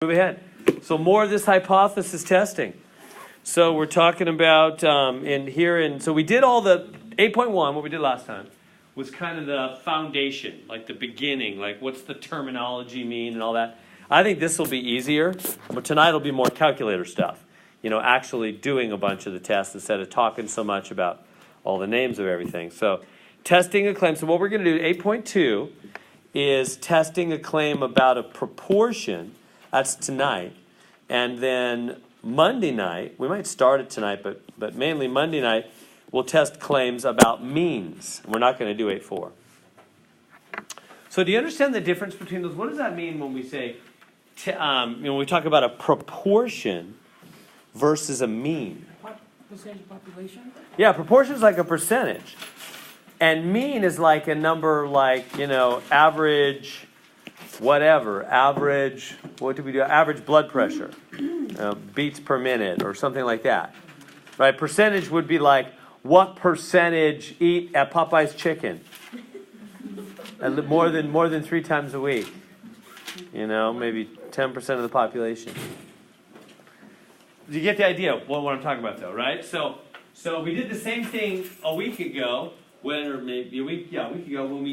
Move ahead. So more of this hypothesis testing. So we're talking about so we did all the 8.1, what we did last time, was kind of the foundation, like the beginning, like what's the terminology mean and all that. I think this will be easier, but tonight will be more calculator stuff. You know, actually doing a bunch of the tests instead of talking so much about all the names of everything. So testing a claim. So what we're going to do, 8.2, is testing a claim about a proportion. That's tonight. And then Monday night, we might start it tonight, but mainly Monday night, we'll test claims about means. We're not going to do 8.4. So do you understand the difference between those? What does that mean when we say, when we talk about a proportion versus a mean? Percentage of population? Yeah, proportion is like a percentage. And mean is like a number like, average whatever. Average, what do we do? Average blood pressure. Beats per minute or something like that. Right? Percentage would be like, what percentage eat at Popeye's Chicken? And more than 3 times a week. Maybe 10% of the population. You get the idea of what I'm talking about, though, right? So we did the same thing a week ago, when we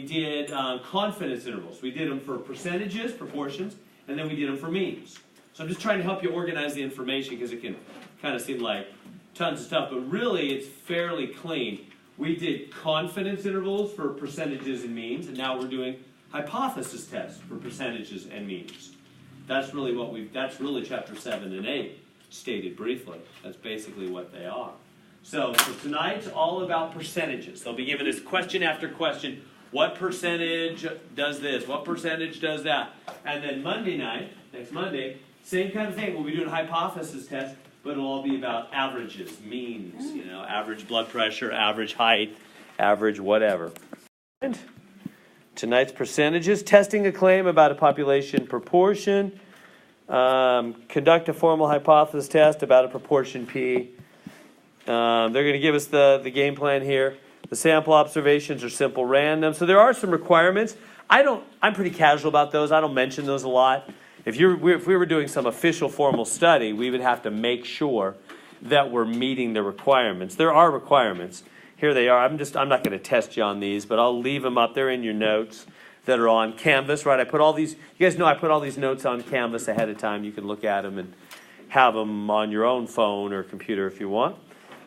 did confidence intervals. We did them for percentages, proportions, and then we did them for means. So I'm just trying to help you organize the information because it can kind of seem like tons of stuff, but really it's fairly clean. We did confidence intervals for percentages and means, and now we're doing hypothesis tests for percentages and means. That's really chapter 7 and 8 stated briefly. That's basically what they are. So tonight's all about percentages. They'll be given us question after question. What percentage does this? What percentage does that? And then Monday night, next Monday, same kind of thing. We'll be doing a hypothesis test, but it'll all be about averages, means, average blood pressure, average height, average whatever. And tonight's percentages, testing a claim about a population proportion, conduct a formal hypothesis test about a proportion P. They're going to give us the game plan here. The sample observations are simple random. So there are some requirements. I'm pretty casual about those. I don't mention those a lot. If we were doing some official formal study, we would have to make sure that we're meeting the requirements. There are requirements. Here they are. I'm not going to test you on these, but I'll leave them up there in your notes that are on Canvas, right? I put all these notes on Canvas ahead of time. You can look at them and have them on your own phone or computer if you want.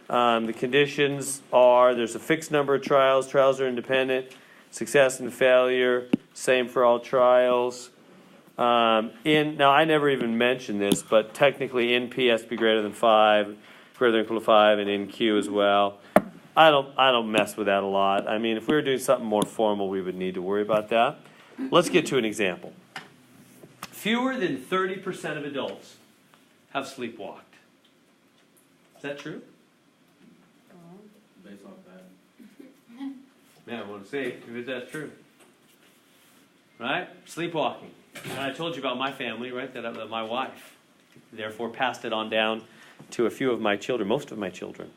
The conditions are, there's a fixed number of trials. Trials are independent. Success and failure, same for all trials. Now, I never even mentioned this, but technically in P has to be greater than 5, greater than or equal to 5, and in Q as well. I don't mess with that a lot. I mean, if we were doing something more formal, we would need to worry about that. Let's get to an example. Fewer than 30% of adults have sleepwalked. Is that true? Based off that. Yeah, I want to see if that's true. Right? Sleepwalking. And I told you about my family, right? That my wife, therefore, passed it on down to a few of my children. Most of my children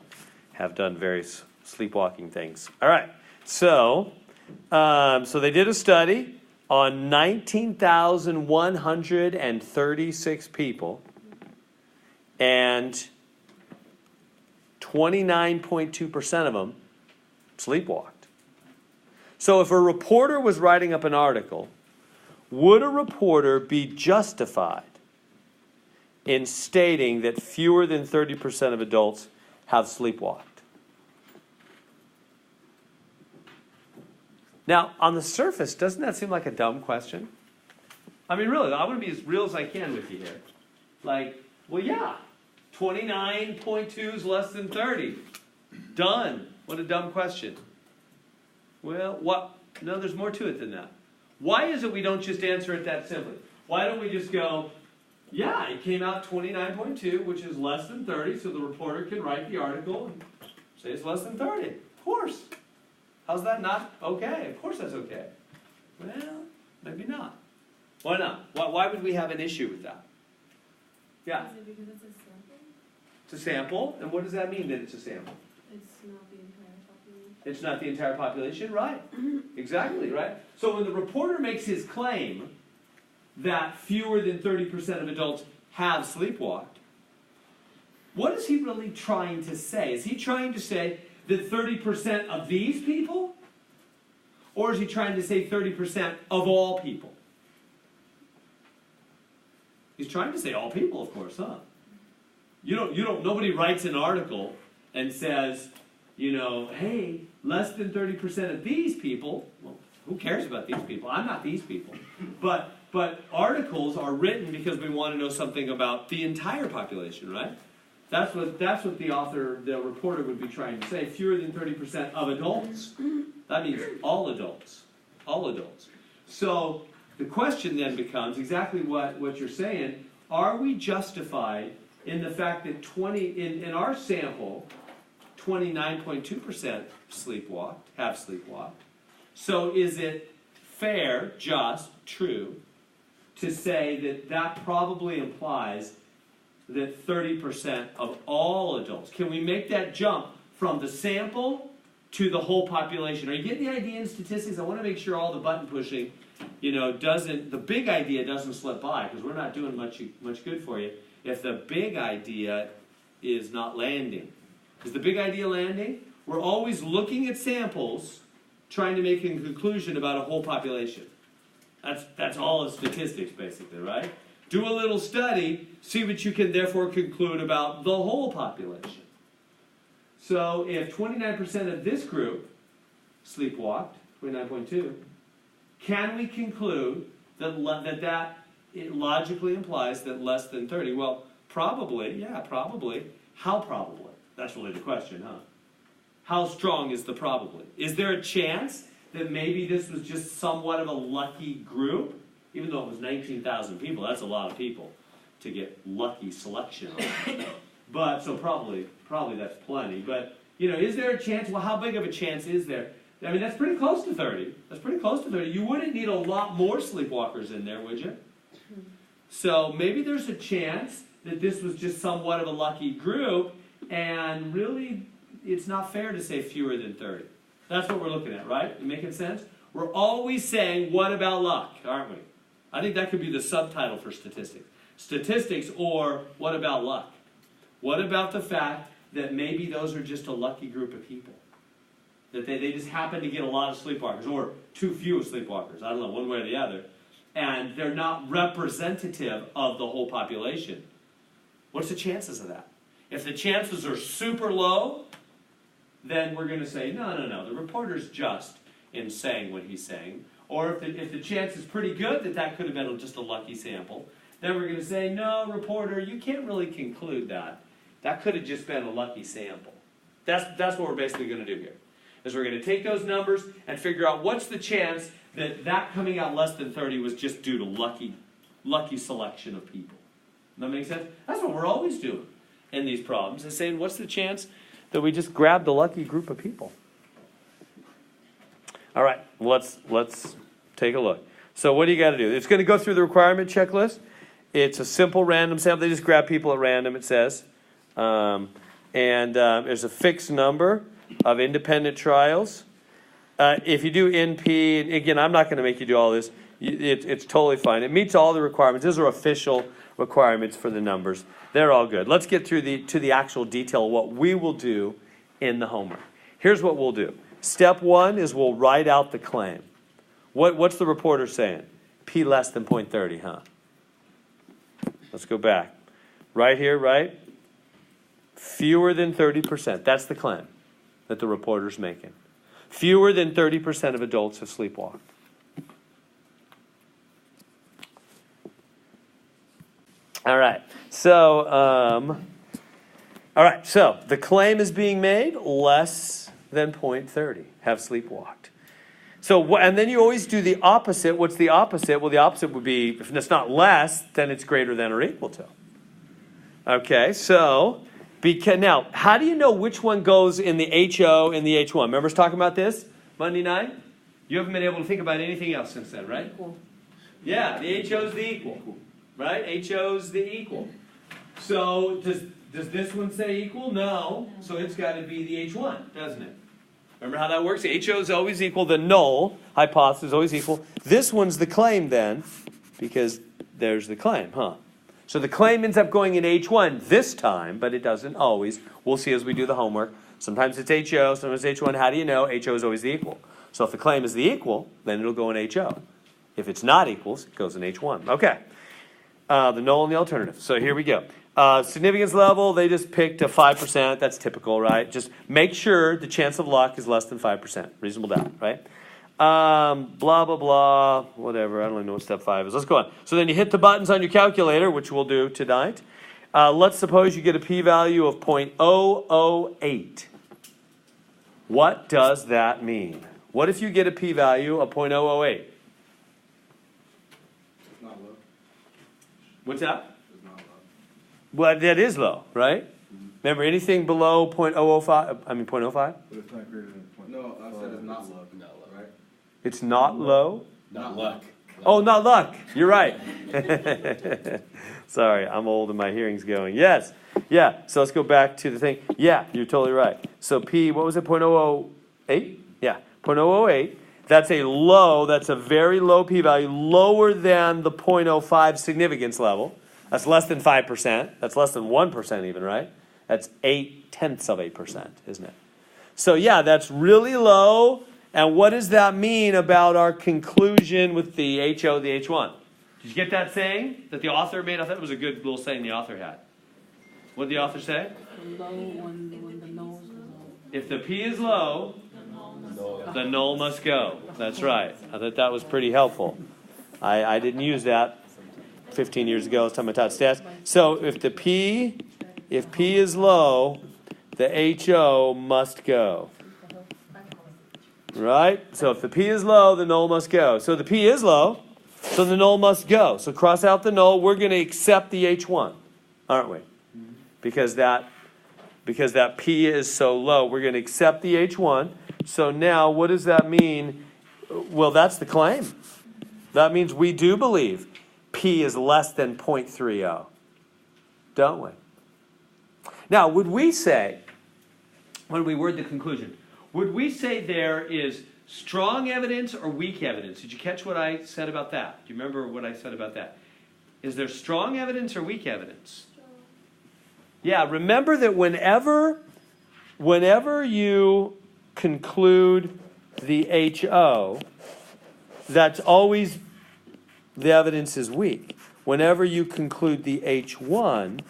have done various sleepwalking things. All right. So they did a study on 19,136 people, and 29.2% of them sleepwalked. So if a reporter was writing up an article, would a reporter be justified in stating that fewer than 30% of adults have sleepwalked? Now, on the surface, doesn't that seem like a dumb question? I mean, really, I want to be as real as I can with you here. Like, well, yeah, 29.2 is less than 30. Done. What a dumb question. Well, what? No, there's more to it than that. Why is it we don't just answer it that simply? Why don't we just go, yeah, it came out 29.2, which is less than 30, so the reporter can write the article and say it's less than 30. Of course. How's that not okay? Of course that's okay. Well, maybe not. Why not? Why would we have an issue with that? Yeah? Is it because it's a sample? It's a sample, and what does that mean that it's a sample? It's not the entire population. It's not the entire population, right? Exactly, right? So when the reporter makes his claim, that fewer than 30% of adults have sleepwalked, what is he really trying to say? Is he trying to say that 30% of these people? Or is he trying to say 30% of all people? He's trying to say all people, of course, huh? Nobody writes an article and says, hey, less than 30% of these people, well, who cares about these people? I'm not these people. But articles are written because we want to know something about the entire population, right? That's what the author, the reporter would be trying to say. Fewer than 30% of adults. That means all adults. All adults. So the question then becomes exactly what you're saying. Are we justified in the fact that in our sample, 29.2% have sleepwalked? So is it fair, just, true, to say that probably implies that 30% of all adults? Can we make that jump from the sample to the whole population? Are you getting the idea in statistics? I want to make sure all the button pushing, the big idea doesn't slip by, because we're not doing much good for you if the big idea is not landing. Is the big idea landing? We're always looking at samples, trying to make a conclusion about a whole population. That's all of statistics, basically, right? Do a little study, see what you can therefore conclude about the whole population. So if 29% of this group sleepwalked, 29.2, can we conclude that it logically implies that less than 30? Well, probably, yeah, probably. How probably? That's really the question, huh? How strong is the probably? Is there a chance that maybe this was just somewhat of a lucky group? Even though it was 19,000 people, that's a lot of people to get lucky selection on. But, so probably that's plenty. But, is there a chance? Well, how big of a chance is there? I mean, that's pretty close to 30. That's pretty close to 30. You wouldn't need a lot more sleepwalkers in there, would you? So maybe there's a chance that this was just somewhat of a lucky group, and really, it's not fair to say fewer than 30. That's what we're looking at, right? You making sense? We're always saying, what about luck, aren't we? I think that could be the subtitle for statistics. Statistics, or what about luck? What about the fact that maybe those are just a lucky group of people? That they just happen to get a lot of sleepwalkers, or too few sleepwalkers, I don't know, one way or the other. And they're not representative of the whole population. What's the chances of that? If the chances are super low, then we're going to say, no, the reporter's just in saying what he's saying. Or if the chance is pretty good that could have been just a lucky sample, then we're going to say, no, reporter, you can't really conclude that. That could have just been a lucky sample. That's what we're basically going to do here. Is we're going to take those numbers and figure out what's the chance that coming out less than 30 was just due to lucky selection of people. Does that make sense? That's what we're always doing in these problems, is saying, what's the chance that we just grabbed a lucky group of people? All right, let's take a look. So what do you got to do? It's going to go through the requirement checklist. It's a simple random sample. They just grab people at random, it says. There's a fixed number of independent trials. If you do NP, and again, I'm not going to make you do all this. It's totally fine. It meets all the requirements. Those are official requirements for the numbers. They're all good. Let's get through to the actual detail of what we will do in the homework. Here's what we'll do. Step 1 is we'll write out the claim. What's the reporter saying? P less than 0.30, huh? Let's go back. Right here, right? Fewer than 30%. That's the claim that the reporter's making. Fewer than 30% of adults have sleepwalked. All right. So the claim is being made less than 0.30 have sleepwalked. So, and then you always do the opposite. What's the opposite? Well, the opposite would be, if it's not less, then it's greater than or equal to. Okay, so, now, how do you know which one goes in the HO and the H1? Remember us talking about this Monday night? You haven't been able to think about anything else since then, right? Equal. Yeah, the HO's the equal, right? HO's the equal. So, does this one say equal? No. So it's got to be the H1, doesn't it? Remember how that works? The HO is always equal. The null hypothesis is always equal. This one's the claim then. Because there's the claim, huh? So the claim ends up going in H1 this time, but it doesn't always. We'll see as we do the homework. Sometimes it's HO, sometimes it's H1. How do you know? HO is always the equal. So if the claim is the equal, then it'll go in HO. If it's not equals, it goes in H1. Okay. The null and the alternative. So here we go. Significance level, they just picked a 5%. That's typical, right? Just make sure the chance of luck is less than 5%. Reasonable doubt, right? Blah, blah, blah, whatever. I don't even know what step 5 is. Let's go on. So then you hit the buttons on your calculator, which we'll do tonight. Let's suppose you get a p-value of 0.008. What does that mean? What if you get a p-value of 0.008? It's not low. What's that? It's not low. Well, that is low, right? Remember, anything below 0.005, I mean 0.05? But it's not greater than point. No, I said it's not low. Not low. Right? It's not low? Not luck. Oh, not luck. You're right. Sorry, I'm old and my hearing's going. Yes. Yeah, so let's go back to the thing. Yeah, you're totally right. So P, what was it, 0.008? Yeah, 0.008. That's a low, that's a very low p-value, lower than the 0.05 significance level. That's less than 5%. That's less than 1% even, right? That's 0.8%, isn't it? So yeah, that's really low. And what does that mean about our conclusion with the HO, the H1? Did you get that saying that the author made? I thought it was a good little saying the author had. What did the author say? Low when the null is low. If the P is low, the null must go. That's right. I thought that was pretty helpful. I didn't use that 15 years ago. I was talking about stats. So if P is low, the HO must go. Right? So if the P is low, the null must go. So the P is low, so the null must go. So cross out the null. We're going to accept the H1, aren't we? Because that P is so low, we're going to accept the H1. So now, what does that mean? Well, that's the claim. That means we do believe P is less than 0.30, don't we? Now, would we say, when we word the conclusion, would we say there is strong evidence or weak evidence? Did you catch what I said about that? Do you remember what I said about that? Is there strong evidence or weak evidence? Yeah, remember that whenever you conclude the HO, that's always the evidence is weak. Whenever you conclude the H1,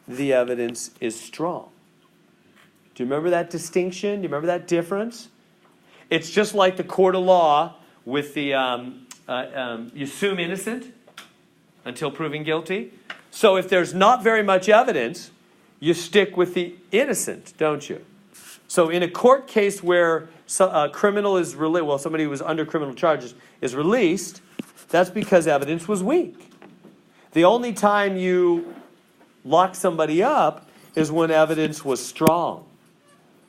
the evidence is strong. Do you remember that distinction? Do you remember that difference? It's just like the court of law with the you assume innocent until proven guilty. So if there's not very much evidence, you stick with the innocent, don't you? So in a court case where a criminal is somebody who was under criminal charges is released, that's because evidence was weak. The only time you lock somebody up is when evidence was strong.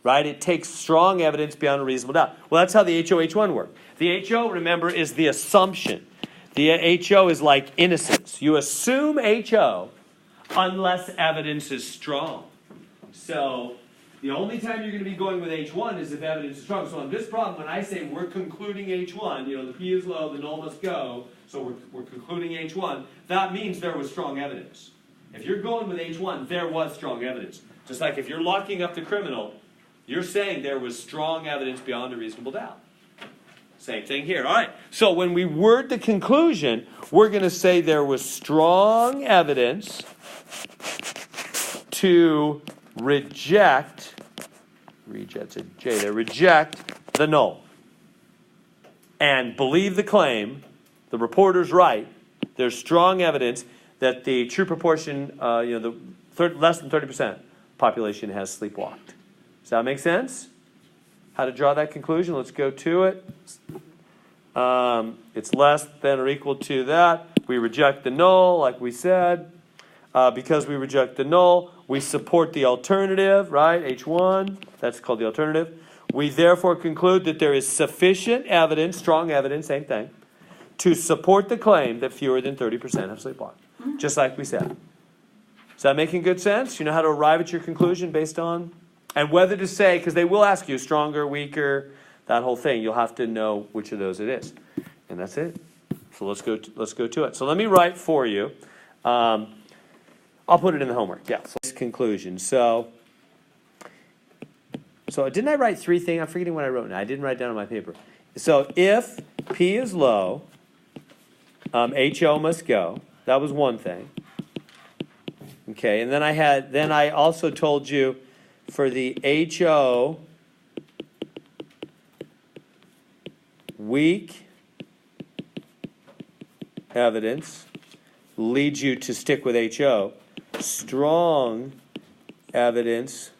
Right? It takes strong evidence beyond a reasonable doubt. Well, that's how the HO-H1 work. The HO, remember, is the assumption. The HO is like innocence. You assume HO unless evidence is strong. So the only time you're going to be going with H1 is if evidence is strong. So on this problem, when I say we're concluding H1, the P is low, the null must go, so we're concluding H1, that means there was strong evidence. If you're going with H1, there was strong evidence. Just like if you're locking up the criminal, you're saying there was strong evidence beyond a reasonable doubt. Same thing here. All right. So when we word the conclusion, we're going to say there was strong evidence to reject the null. And believe the claim, the reporter's right, there's strong evidence that the true proportion, less than 30% population has sleepwalked. Does that make sense? How to draw that conclusion? Let's go to it. It's less than or equal to that. We reject the null, like we said. Because we reject the null, we support the alternative, right? H1, that's called the alternative. We therefore conclude that there is sufficient evidence, strong evidence, same thing, to support the claim that fewer than 30% have sleepwalked. Just like we said. Is that making good sense? You know how to arrive at your conclusion based on? And whether to say, because they will ask you, stronger, weaker, that whole thing. You'll have to know which of those it is. And that's it. So let's go to it. So let me write for you. I'll put it in the homework. Yeah. So conclusion. So didn't I write three things? I'm forgetting what I wrote now. I didn't write down on my paper. So if P is low, HO must go. That was one thing. Okay, and then I also told you for the HO weak evidence leads you to stick with HO. Strong evidence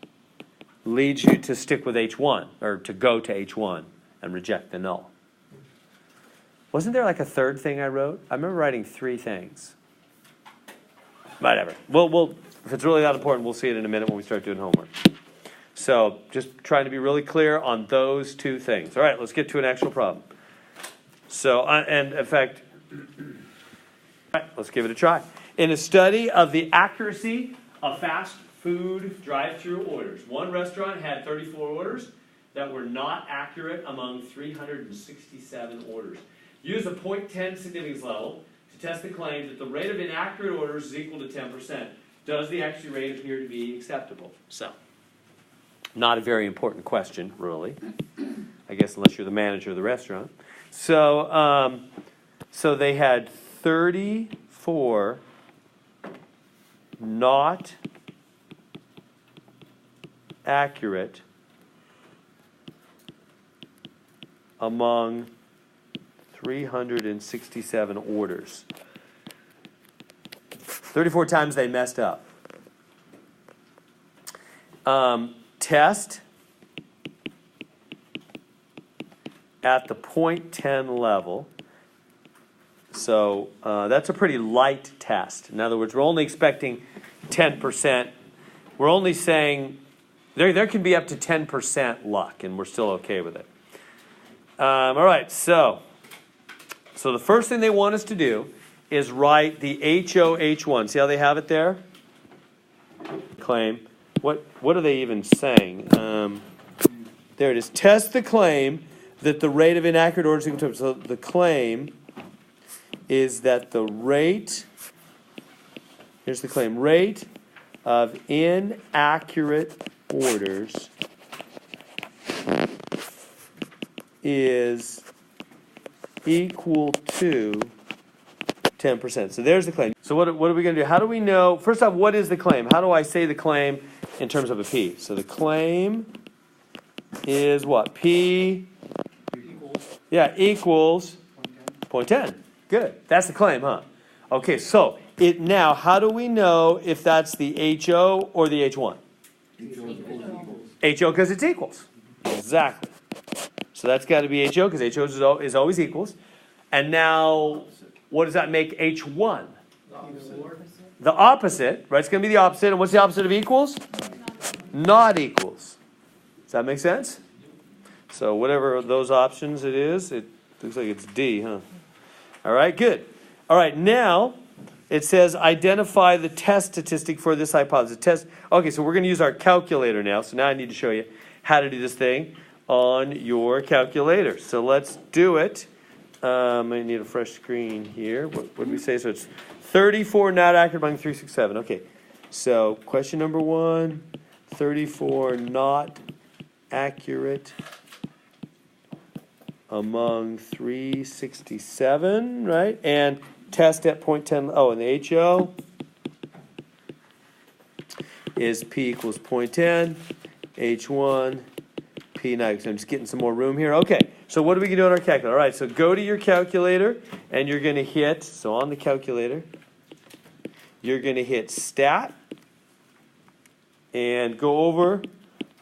leads you to stick with H1, or to go to H1 and reject the null. Wasn't there like a third thing I wrote? I remember writing three things. Whatever. We'll if it's really that important, we'll see it in a minute when we start doing homework. So just trying to be really clear on those two things. All right, let's get to an actual problem. So, and in fact, all right, let's give it a try. In a study of the accuracy of fast food drive-through orders, one restaurant had 34 orders that were not accurate among 367 orders. Use a 0.10 significance level to test the claim that the rate of inaccurate orders is equal to 10%. Does the accuracy rate appear to be acceptable? So, not a very important question, really. I guess unless you're the manager of the restaurant. So, so they had 34 not accurate among 367 orders. 34 times they messed up. Test at the 0.10 level. So that's a pretty light test. In other words, we're only expecting 10%. We're only saying there can be up to 10% luck, and we're still okay with it. All right, so the first thing they want us to do is write the HOH1. See how they have it there? Claim. What are they even saying? There it is. Test the claim that the rate of inaccurate orders is equal to. So the claim is that the rate, here's the claim, rate of inaccurate orders is equal to 10%. So there's the claim. So what are we going to do? How do we know? First off, what is the claim? How do I say the claim in terms of a P? So the claim is what? P equals 0.10. Good. That's the claim, huh? Okay, so now how do we know if that's the HO or the H1? HO because it's equals. Exactly. So that's got to be HO because HO is always equals. And now, what does that make H1? The opposite, right? It's going to be the opposite. And what's the opposite of equals? Not equals. Does that make sense? So whatever those options it is, it looks like it's D, huh? All right, good. All right, now it says identify the test statistic for this hypothesis. Okay, so we're going to use our calculator now. So now I need to show you how to do this thing on your calculator. So let's do it. I need a fresh screen here. What did we say? So it's 34 not accurate among 367. Okay, so question number 1, 34 not accurate among 367, right? And test at 0.10. Oh, and the HO is P equals 0.10, H1, P not. So I'm just getting some more room here. Okay, so what are we going to do on our calculator? All right, so go to your calculator, and you're going to hit, so on the calculator, you're going to hit stat, and go over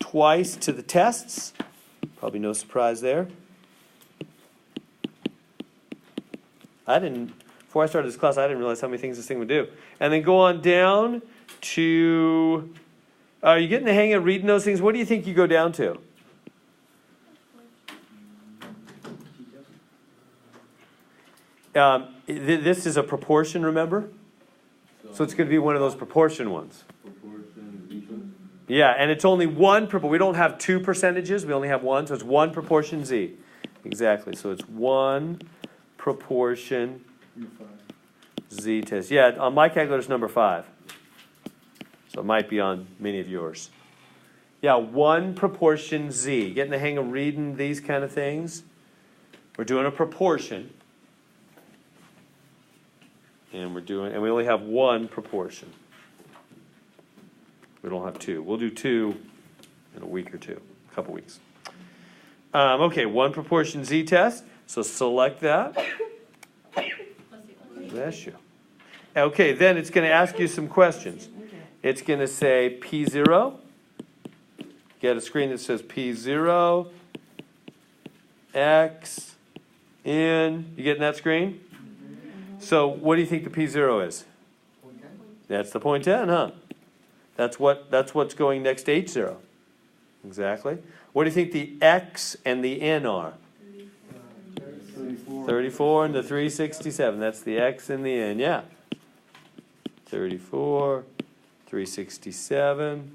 twice to the tests. Probably no surprise there. Before I started this class, I didn't realize how many things this thing would do. And then go on down to, are you getting the hang of reading those things? What do you think you go down to? This is a proportion, remember? So it's going to be one of those proportion ones. Yeah, and it's only one proportion. We don't have two percentages. We only have one. So it's one proportion Z. Exactly. So it's one proportion z-test. Yeah, on my calculator it's number 5. So it might be on many of yours. Yeah, 1 proportion z. Getting the hang of reading these kind of things. We're doing a proportion. And we only have 1 proportion. We don't have 2. We'll do 2 in a week or 2, a couple weeks. Okay, 1 proportion z-test. So select that. Bless you. Okay, then it's going to ask you some questions. It's going to say P0. Get a screen that says P0, X, N. You getting that screen? So what do you think the P0 is? That's the 0.10, huh? That's what's going next to H0. Exactly. What do you think the X and the N are? 34 and the 367. That's the X and the N, yeah. 34, 367.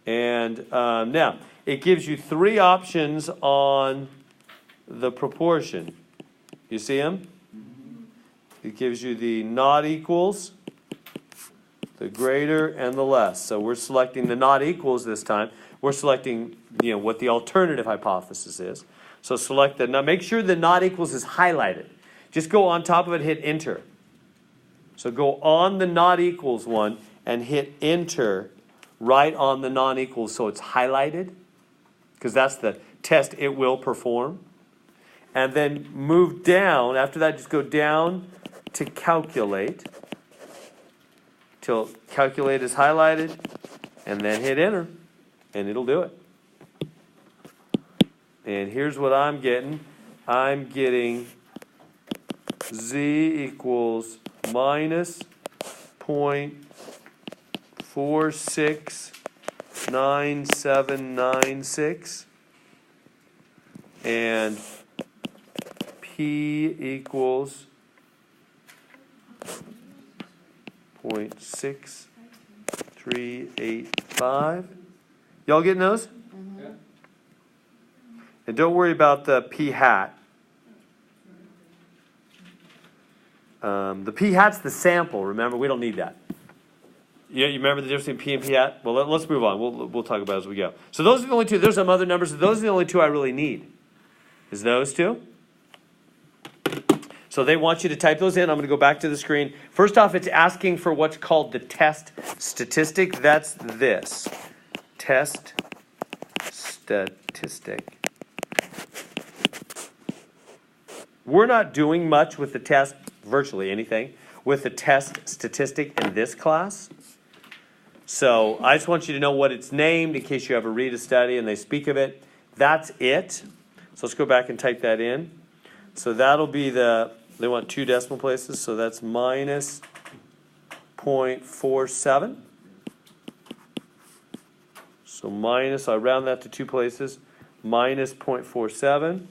And now, it gives you 3 options on the proportion. You see them? It gives you the not equals, the greater, and the less. So we're selecting the not equals this time. We're selecting, what the alternative hypothesis is. So select the, now make sure the not equals is highlighted. Just go on top of it, hit enter. So go on the not equals one and hit enter right on the non-equals so it's highlighted, because that's the test it will perform. And then move down. After that, just go down to calculate till calculate is highlighted, and then hit enter, and it'll do it. And here's what I'm getting. I'm getting z equals minus 0.469796, and P equals 0.6385. Y'all getting those? Yeah. And don't worry about the P hat. The P hat's the sample. Remember, we don't need that. You remember the difference between P and P hat? Well, let's move on. We'll talk about it as we go. So those are the only 2. There's some other numbers. Those are the only 2 I really need. Is those 2? So they want you to type those in. I'm going to go back to the screen. First off, it's asking for what's called the test statistic. That's this. Test statistic. We're not doing much with the test, virtually anything, with the test statistic in this class. So I just want you to know what it's named in case you ever read a study and they speak of it. That's it. So let's go back and type that in. So that'll be they want 2 decimal places, so that's minus 0.47. So minus, I round that to 2 places, minus 0.47.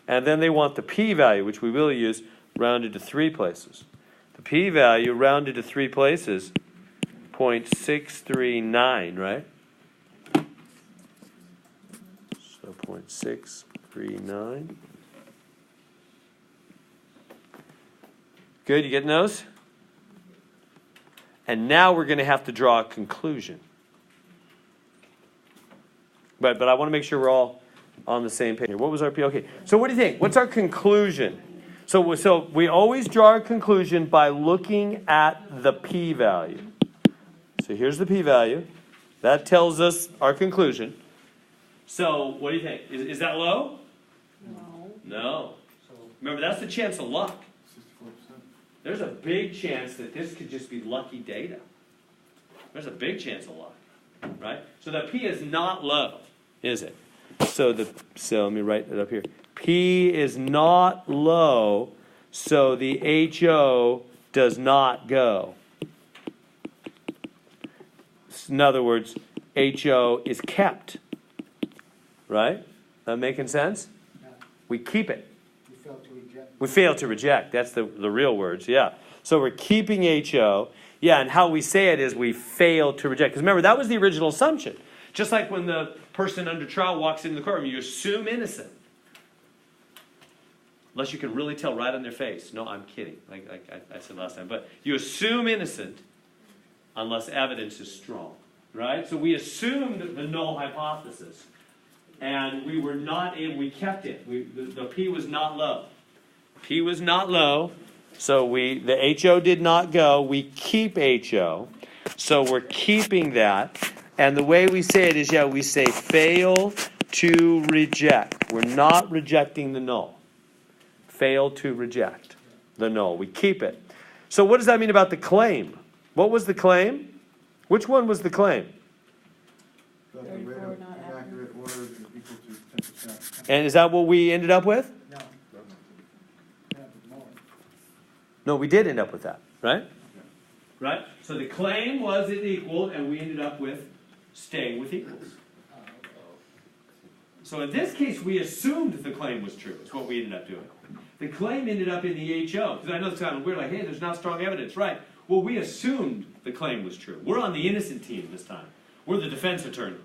And then they want the p-value, which we will use, rounded to 3 places. The p-value rounded to 3 places, 0.639, right? So 0.639. Good, you getting those? And now we're going to have to draw a conclusion. But I want to make sure we're all on the same page. What was our P? Okay, so what do you think? What's our conclusion? So we always draw our conclusion by looking at the p-value. So here's the p-value. That tells us our conclusion. So what do you think? Is that low? No. No. Remember, that's the chance of luck. 64%. There's a big chance that this could just be lucky data. There's a big chance of luck, right? So the P is not low, is it? So let me write it up here. P is not low, so the HO does not go. In other words, HO is kept. Right? That making sense? Yeah. We keep it. We fail to reject. We fail to reject. That's the real words, yeah. So we're keeping HO. Yeah, and how we say it is we fail to reject. Because remember, that was the original assumption. Just like when the person under trial walks into the courtroom, you assume innocent. unless you can really tell right on their face. No, I'm kidding, like I said last time. But you assume innocent unless evidence is strong, right? So we assumed the null hypothesis, and we were not able, we kept it. The P was not low. P was not low, so the HO did not go. We keep HO, so we're keeping that. And the way we say it is, we say fail to reject. We're not rejecting the null. Fail to reject the null. We keep it. So what does that mean about the claim? What was the claim? Which one was the claim? That the rate of inaccurate orders is equal to 10%. And is that what we ended up with? No. No, we did end up with that, right? Right? So the claim was it equaled, and we ended up with staying with equals. So in this case, we assumed the claim was true. That's what we ended up doing. The claim ended up in the HO. Because I know it's kind of weird, like, hey, there's not strong evidence. Right. Well, we assumed the claim was true. We're on the innocent team this time. We're the defense attorney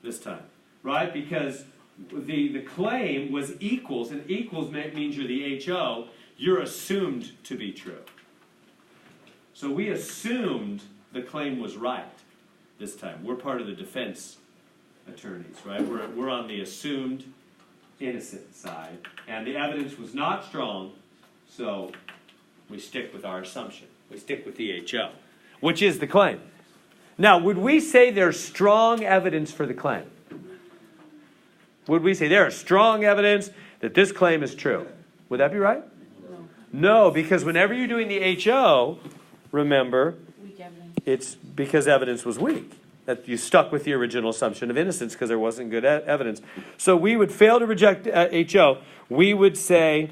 this time. Right? Because the claim was equals, and equals means you're the HO. You're assumed to be true. So we assumed the claim was right this time. We're part of the defense attorneys, right? We're on the assumed innocent side, and the evidence was not strong, so we stick with our assumption. We stick with the HO, which is the claim. Now, would we say there's strong evidence for the claim? Would we say there is strong evidence that this claim is true? Would that be right? No, because whenever you're doing the HO, remember, Weak evidence. it's because evidence was weak. That you stuck with the original assumption of innocence because there wasn't good evidence. So we would fail to reject HO. We would say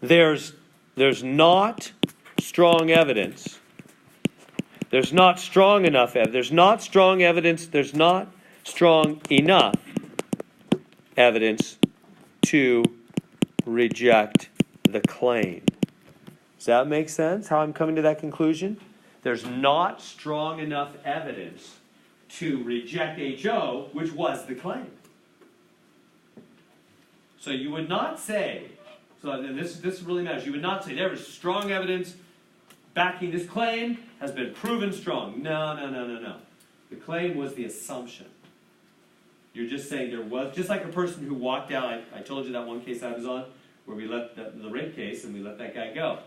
there's not strong evidence. There's not strong enough evidence. There's not strong evidence. There's not strong enough evidence to reject the claim. Does that make sense, how I'm coming to that conclusion? There's not strong enough evidence to reject HO, which was the claim. So you would not say, so this really matters, you would not say there is strong evidence backing this claim has been proven strong. No. The claim was the assumption. You're just saying there was, just like a person who walked out, I told you that one case I was on, where we let the rape case and we let that guy go.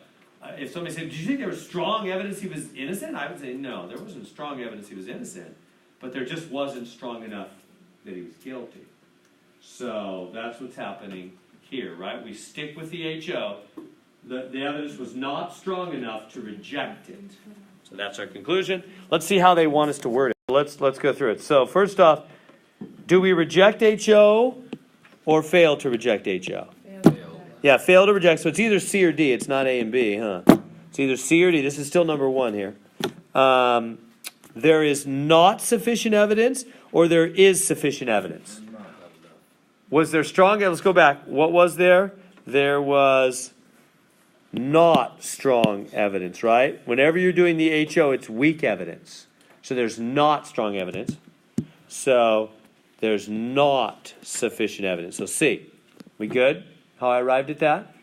If somebody said, "Did you think there was strong evidence he was innocent?" I would say, no, there wasn't strong evidence he was innocent, but there just wasn't strong enough that he was guilty. So that's what's happening here, right? We stick with the HO. The evidence was not strong enough to reject it. So that's our conclusion. Let's see how they want us to word it. Let's go through it. So first off, do we reject HO or fail to reject HO? Yeah, fail to reject. So it's either C or D. It's not A and B, huh? It's either C or D. This is still number one here. There is not sufficient evidence, or there is sufficient evidence. Was there strong? Let's go back. What was there? There was not strong evidence, right? Whenever you're doing the HO, it's weak evidence. So there's not strong evidence. So there's not sufficient evidence. So C. We good? How I arrived at that?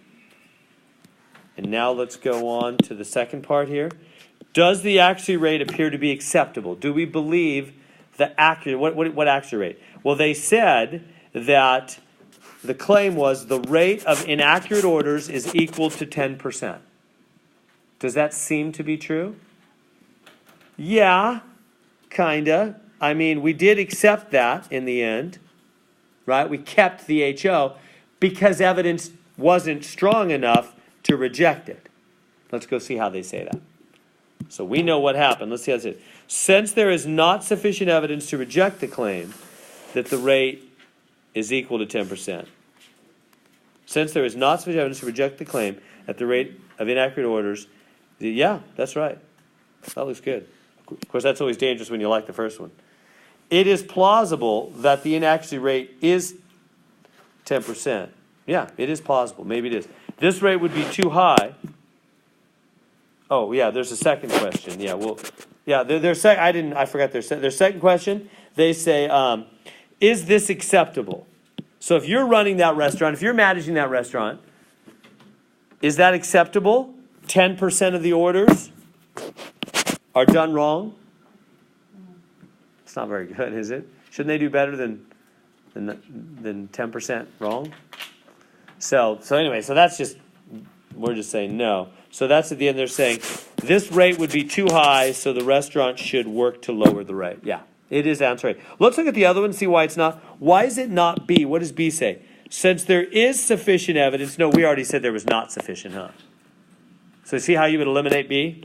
And now let's go on to the second part here. Does the accuracy rate appear to be acceptable? Do we believe the accuracy, what accuracy rate? Well, they said that the claim was the rate of inaccurate orders is equal to 10%. Does that seem to be true? Yeah, kinda. I mean, we did accept that in the end, right? We kept the HO because evidence wasn't strong enough to reject it. Let's go see how they say that. So we know what happened. Let's see how it says. Since there is not sufficient evidence to reject the claim that the rate is equal to 10%. Since there is not sufficient evidence to reject the claim at the rate of inaccurate orders, yeah, that's right. That looks good. Of course, that's always dangerous when you like the first one. It is plausible that the inaccuracy rate is 10%. Yeah, it is plausible. Maybe it is. This rate would be too high. Oh, yeah, there's a second question. Yeah, well, yeah, I forgot their second question. They say, is this acceptable? So if you're running that restaurant, if you're managing that restaurant, is that acceptable? 10% of the orders are done wrong? It's not very good, is it? Shouldn't they do better than 10% wrong? So anyway, so that's just, we're just saying no. So that's at the end they're saying, this rate would be too high, so the restaurant should work to lower the rate. Yeah, it is answer A. Let's look at the other one and see why it's not. Why is it not B? What does B say? Since there is sufficient evidence. No, we already said there was not sufficient, huh? So see how you would eliminate B?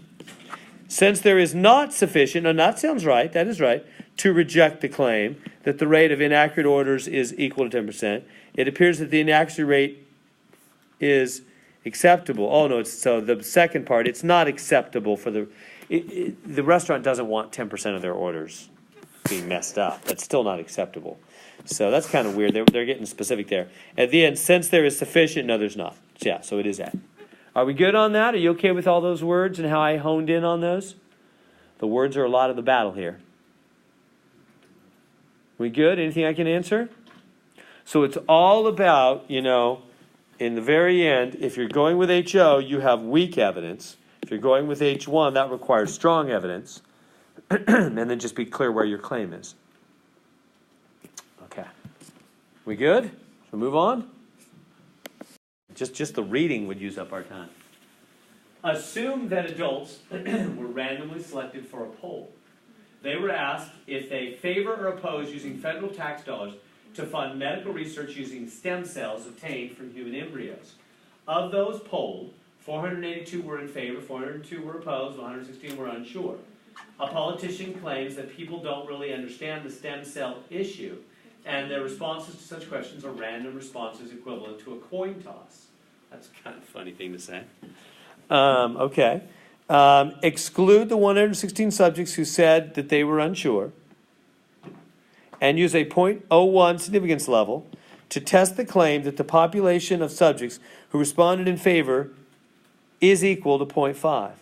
Since there is not sufficient, and that sounds right, that is right, to reject the claim that the rate of inaccurate orders is equal to 10%, it appears that the inaccuracy rate is acceptable. Oh no, so the second part, it's not acceptable for the restaurant doesn't want 10% of their orders being messed up. That's still not acceptable. So that's kind of weird. They're getting specific there. At the end, since there is sufficient, no, there's not. So yeah, so it is A. Are we good on that? Are you okay with all those words and how I honed in on those? The words are a lot of the battle here. We good? Anything I can answer? So it's all about, in the very end, if you're going with HO, you have weak evidence. If you're going with H1, that requires strong evidence. And then just be clear where your claim is. Okay. We good? So move on? Just the reading would use up our time. Assume that adults were randomly selected for a poll. They were asked if they favor or oppose using federal tax dollars to fund medical research using stem cells obtained from human embryos. Of those polled, 482 were in favor, 402 were opposed, 116 were unsure. A politician claims that people don't really understand the stem cell issue, and their responses to such questions are random responses equivalent to a coin toss. That's kind of a funny thing to say. Okay. Exclude the 116 subjects who said that they were unsure, and use a 0.01 significance level to test the claim that the population of subjects who responded in favor is equal to 0.5.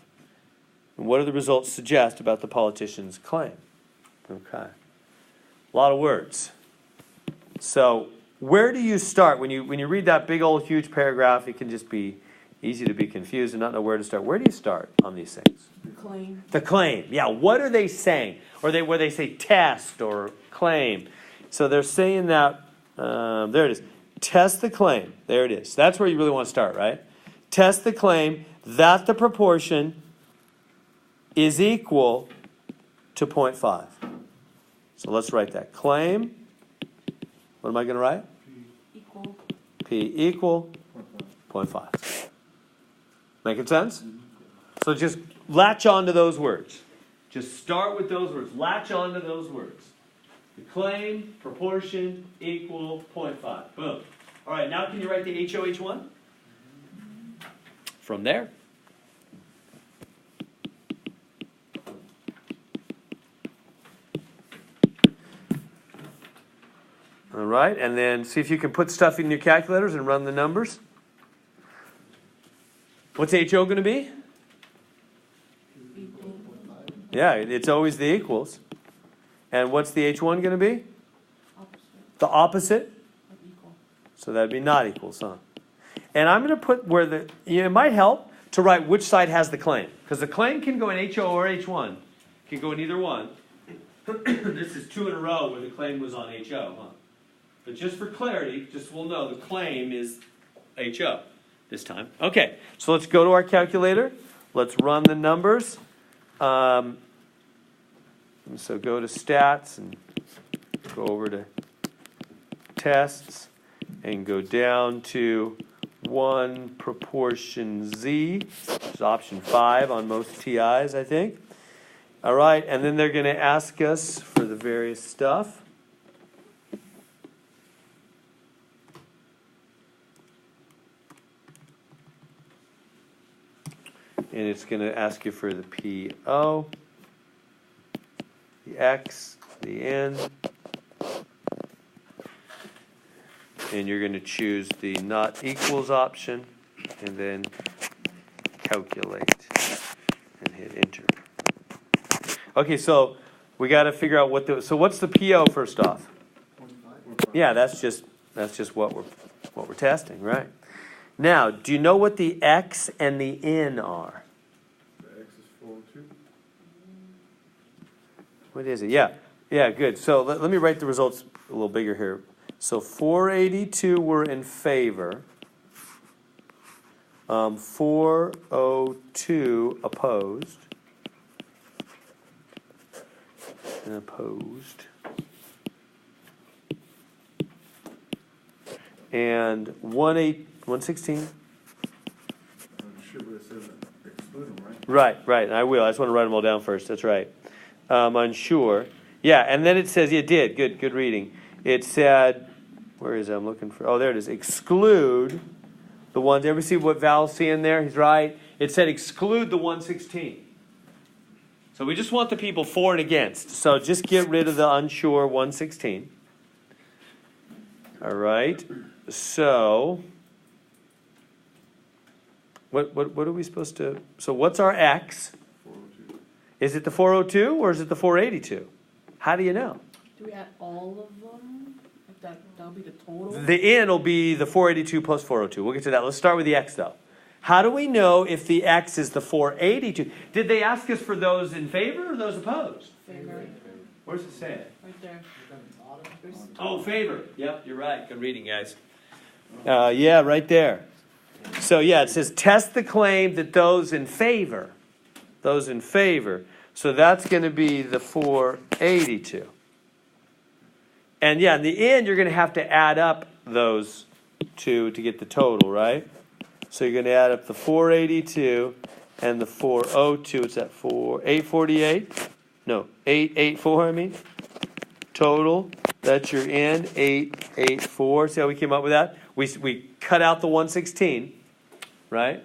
And what do the results suggest about the politician's claim? Okay. A lot of words. So where do you start? When you read that big old huge paragraph, it can just be easy to be confused and not know where to start. Where do you start on these things? Claim. The claim. Yeah, what are they saying? Or where they say test or claim. So they're saying that, there it is. Test the claim. There it is. That's where you really want to start, right? Test the claim that the proportion is equal to 0.5. So let's write that. Claim. What am I going to write? Equal. P equal 0.5. Making sense? So just latch on to those words. Just start with those words. Latch on to those words. The claim, proportion, equal, 0.5. Boom. All right, now can you write the HOH1? From there. All right, and then see if you can put stuff in your calculators and run the numbers. What's HO going to be? Equal. Yeah, it's always the equals. And what's the H1 going to be? Opposite. The opposite? Of equal. So that'd be not equals, huh? And I'm going to put where it might help to write which side has the claim. Because the claim can go in HO or H1. It can go in either one. This is 2 in a row where the claim was on HO, huh? But just for clarity, just we'll know the claim is HO this time. Okay, so let's go to our calculator. Let's run the numbers. So go to stats and go over to tests and go down to 1 proportion Z, which is option 5 on most TIs, I think. All right, and then they're going to ask us for the various stuff. And it's going to ask you for the PO, the X, the N. And you're going to choose the not equals option and then calculate and hit enter. Okay, so we got to figure out so what's the PO first off? 0.5? Yeah, that's That's just what we're testing, right? Now, do you know what the x and the n are? The X is 402. What is it? Yeah, good. So let me write the results a little bigger here. So 482 were in favor. 402 opposed. And opposed. And 116. I'm sure what it says, exclude them, right? Right. I will. I just want to write them all down first. That's right. Unsure. Yeah, and then it says, it did. Good reading. It said, where is it? I'm looking for, there it is. Exclude the ones. Ever see what Val's seeing there? He's right. It said exclude the 116. So we just want the people for and against. So just get rid of the unsure 116. All right. So what are we supposed to? So what's our x? 402. Is it the 402 or is it the 482? How do you know? Do we add all of them? Like that'll be the total? The n will be the 482 plus 402. We'll get to that. Let's start with the x though. How do we know if the x is the 482? Did they ask us for those in favor or those opposed? Favor. Where's it say it? Right there. Oh, favor. Yep, you're right. Good reading, guys. Yeah, right there. So yeah, it says test the claim that those in favor. So that's going to be the 482. And yeah, in the end, you're going to have to add up those two to get the total, right? So you're going to add up the 482 and the 402. What's that? 848? No, 884, I mean. Total. That's your end. 884. See how we came up with that? We cut out the 116, right?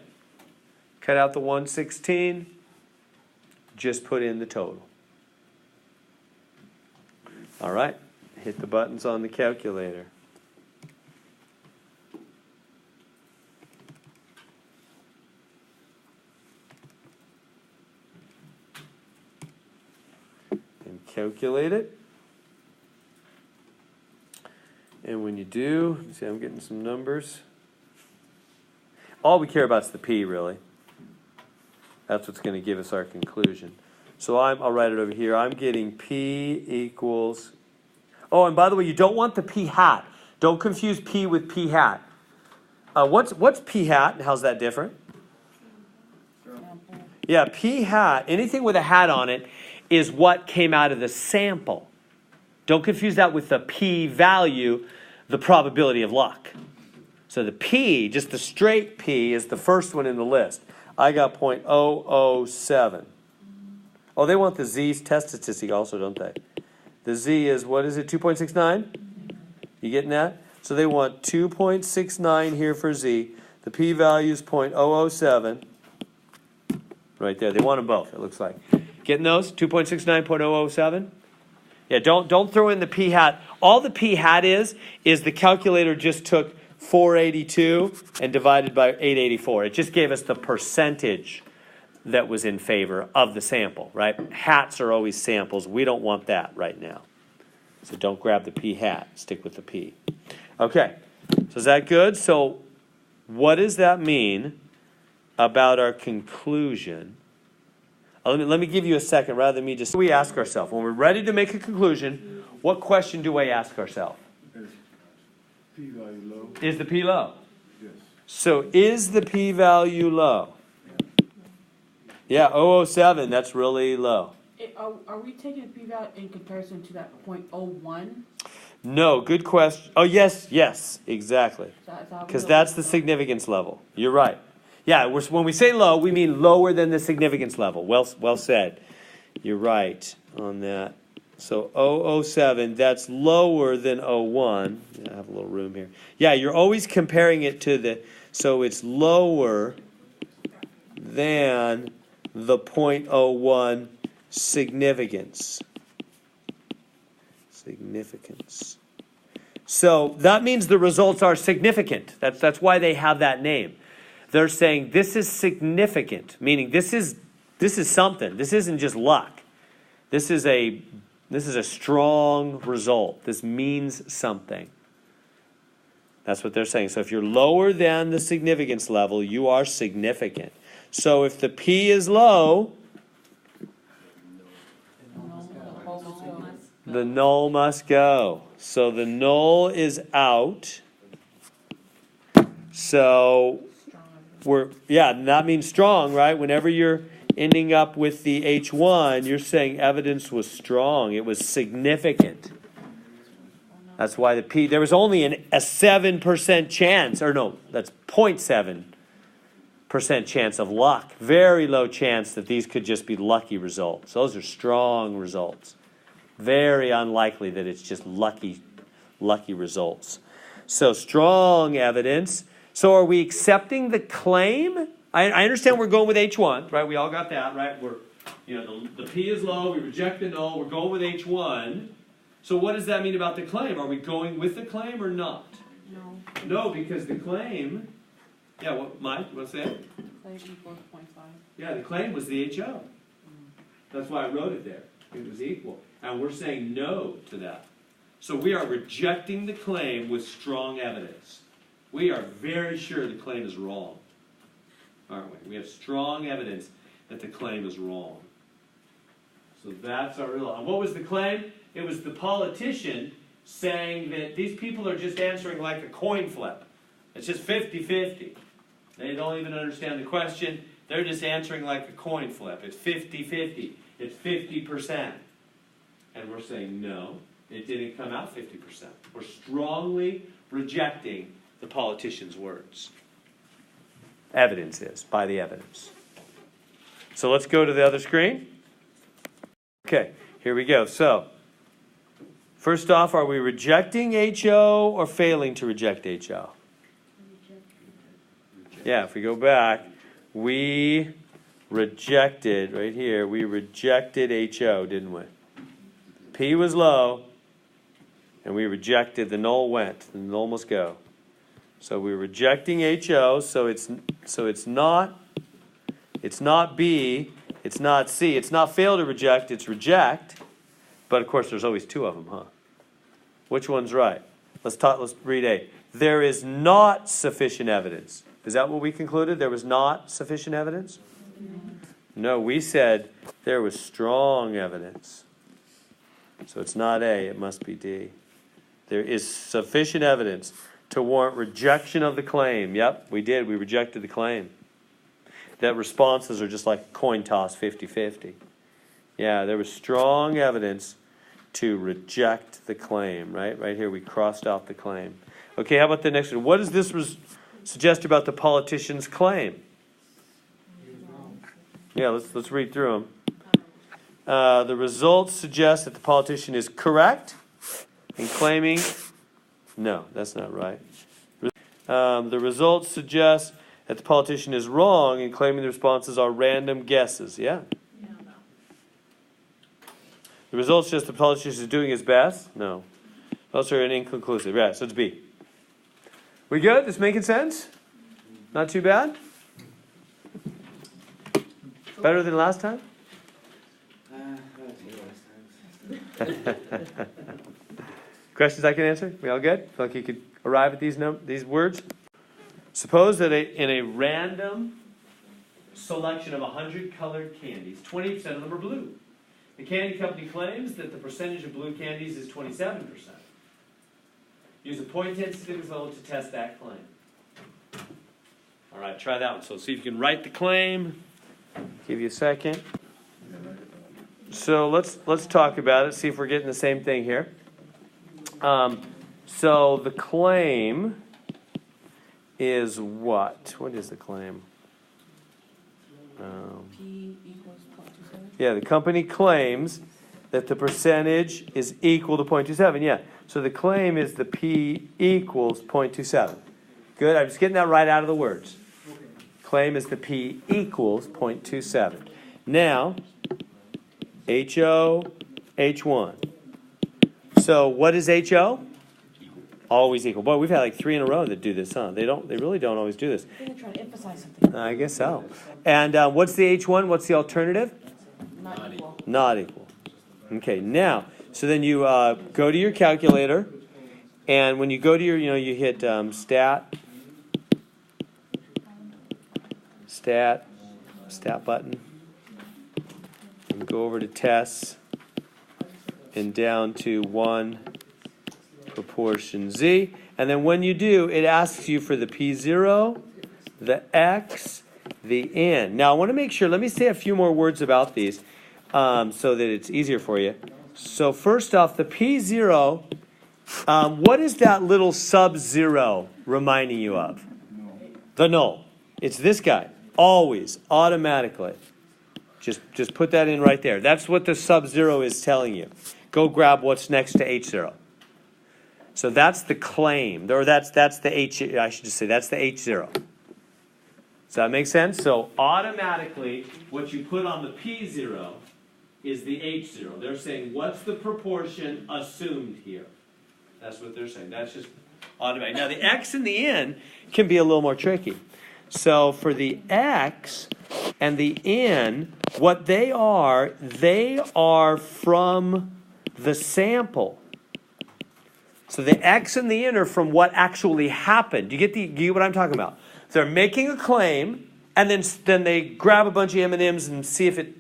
Cut out the 116. Just put in the total. All right. Hit the buttons on the calculator. And calculate it. And when you do, see, I'm getting some numbers. All we care about is the P, really. That's what's going to give us our conclusion. So I'll write it over here. I'm getting P equals... Oh, and by the way, you don't want the P hat. Don't confuse P with P hat. What's P hat, and how's that different? Yeah, P hat, anything with a hat on it, is what came out of the sample. Don't confuse that with the P value, the probability of luck. So the P, just the straight P, is the first one in the list. I got 0.007. Oh, they want the Z's test statistic also, don't they? The Z is, what is it, 2.69? You getting that? So they want 2.69 here for Z. The P value is 0.007. Right there. They want them both, it looks like. Getting those? 2.69, 0.007? Yeah, don't throw in the P hat. All the P hat is the calculator just took 482 and divided by 884. It just gave us the percentage that was in favor of the sample, right? Hats are always samples. We don't want that right now. So don't grab the P hat. Stick with the P. Okay, so is that good? So what does that mean about our conclusion? Let me give you a second rather than me just... We ask ourselves, when we're ready to make a conclusion, what question do we ask ourselves? Is P value low? Is the P low? Yes. So is the P value low? Yeah, 007, that's really low. Are we taking the p-value in comparison to that 0.01? No, good question. Oh, yes, exactly. Because that's the significance level. You're right. Yeah, when we say low, we mean lower than the significance level. Well said. You're right on that. So 007, that's lower than 01. I have a little room here. Yeah, you're always comparing it to the... So it's lower than the 0.01 significance. So that means the results are significant. That's why they have that name. They're saying this is significant, meaning this is something. This isn't just luck. This is a strong result. This means something. That's what they're saying. So if you're lower than the significance level, you are significant. So if the P is low, the null must go. So the null is out. So that means strong, right? Whenever you're ending up with the H1, you're saying evidence was strong. It was significant. That's why the P, there was only a 7% chance, or no, that's 0.7% chance of luck. Very low chance that these could just be lucky results. Those are strong results. Very unlikely that it's just lucky results. So strong evidence. So are we accepting the claim? I understand we're going with H1, right? We all got that, right? The P is low, we reject the null, we're going with H1. So what does that mean about the claim? Are we going with the claim or not? No. No, because the claim, Mike, what's that? Claim equals 0.5. Yeah, the claim was the HO. That's why I wrote it there. It was equal. And we're saying no to that. So we are rejecting the claim with strong evidence. We are very sure the claim is wrong. Aren't we? We have strong evidence that the claim is wrong. So that's our real. What was the claim? It was the politician saying that these people are just answering like a coin flip. It's just 50-50. They don't even understand the question. They're just answering like a coin flip. It's 50-50. It's 50%. And we're saying, no, it didn't come out 50%. We're strongly rejecting the politician's words. Evidence is, by the evidence. So let's go to the other screen. Okay, here we go. So, first off, are we rejecting HO or failing to reject HO? Yeah, if we go back, we rejected, right here, we rejected HO, didn't we? P was low, and we rejected, the null went, the null must go. So we're rejecting HO, so it's not B, it's not C, it's not fail to reject, it's reject. But of course, there's always two of them, huh? Which one's right? Let's read A. There is not sufficient evidence. Is that what we concluded? There was not sufficient evidence? No, we said there was strong evidence. So it's not A, it must be D. There is sufficient evidence to warrant rejection of the claim. Yep, we did. We rejected the claim. That responses are just like a coin toss, 50-50. Yeah, there was strong evidence to reject the claim, right? Right here, we crossed out the claim. Okay, how about the next one? What does this suggest about the politician's claim? Yeah, let's read through them. The results suggest that the politician is correct in claiming. No, that's not right. The results suggest that the politician is wrong in claiming the responses are random guesses. Yeah. The results suggest the politician is doing his best. No. Those are inconclusive. Yeah, so it's B. We good? This making sense? Not too bad? Better than last time? Questions I can answer? We all good? Feel like you could arrive at these words? Suppose that in a random selection of 100 colored candies, 20% of them are blue. The candy company claims that the percentage of blue candies is 27%. Use a point significance level to test that claim. All right, try that one. So see if you can write the claim. Give you a second. So let's talk about it. See if we're getting the same thing here. So the claim is what? What is the claim? P equals 0.27. Yeah, the company claims that the percentage is equal to 0.27. Yeah, so the claim is the P equals 0.27. Good, I'm just getting that right out of the words. Claim is the P equals 0.27. Now, HO, H1. So what is HO? Always equal. Boy, we've had like 3 in a row that do this, huh? They really don't always do this. I think they're trying to emphasize something. I guess so. And what's the H1? What's the alternative? Not equal. Not equal. Okay, now, so then you go to your calculator, And when you go to your, you hit stat button, and go over to tests, and down to 1 proportion z. And then when you do, it asks you for the p0, the x, the n. Now I want to make sure, let me say a few more words about these so that it's easier for you. So first off, the p0, what is that little sub-zero reminding you of? The null. It's this guy. Always, automatically. Just put that in right there. That's what the sub-zero is telling you. Go grab what's next to h0. So that's the claim, or that's the h, I should just say, that's the h0. Does that make sense? So automatically, what you put on the p0 is the h0. They're saying, what's the proportion assumed here? That's what they're saying. That's just automatic. Now, the x and the n can be a little more tricky. So for the x and the n, what they are from the sample. So the x and the n are from what actually happened. Do you get what I'm talking about? They're making a claim, and then they grab a bunch of M&Ms and see if it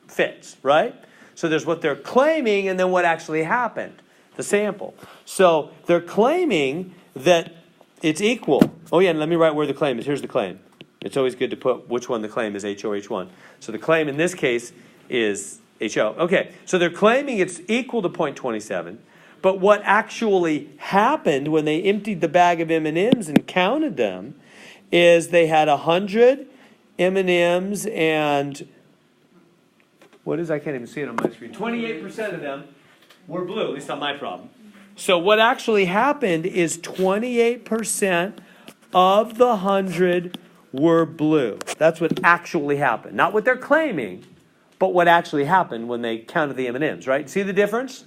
fits, right? So there's what they're claiming, and then what actually happened, the sample. So they're claiming that it's equal. Oh yeah, and let me write where the claim is. Here's the claim. It's always good to put which one the claim is, H O H1. So the claim in this case is HO. Okay, so they're claiming it's equal to 0.27, but what actually happened when they emptied the bag of M&Ms and counted them is they had 100 M&Ms and what is, I can't even see it on my screen, 28% of them were blue, at least on my problem. So what actually happened is 28% of the 100 were blue. That's what actually happened. Not what they're claiming, but what actually happened when they counted the M&Ms, right? See the difference?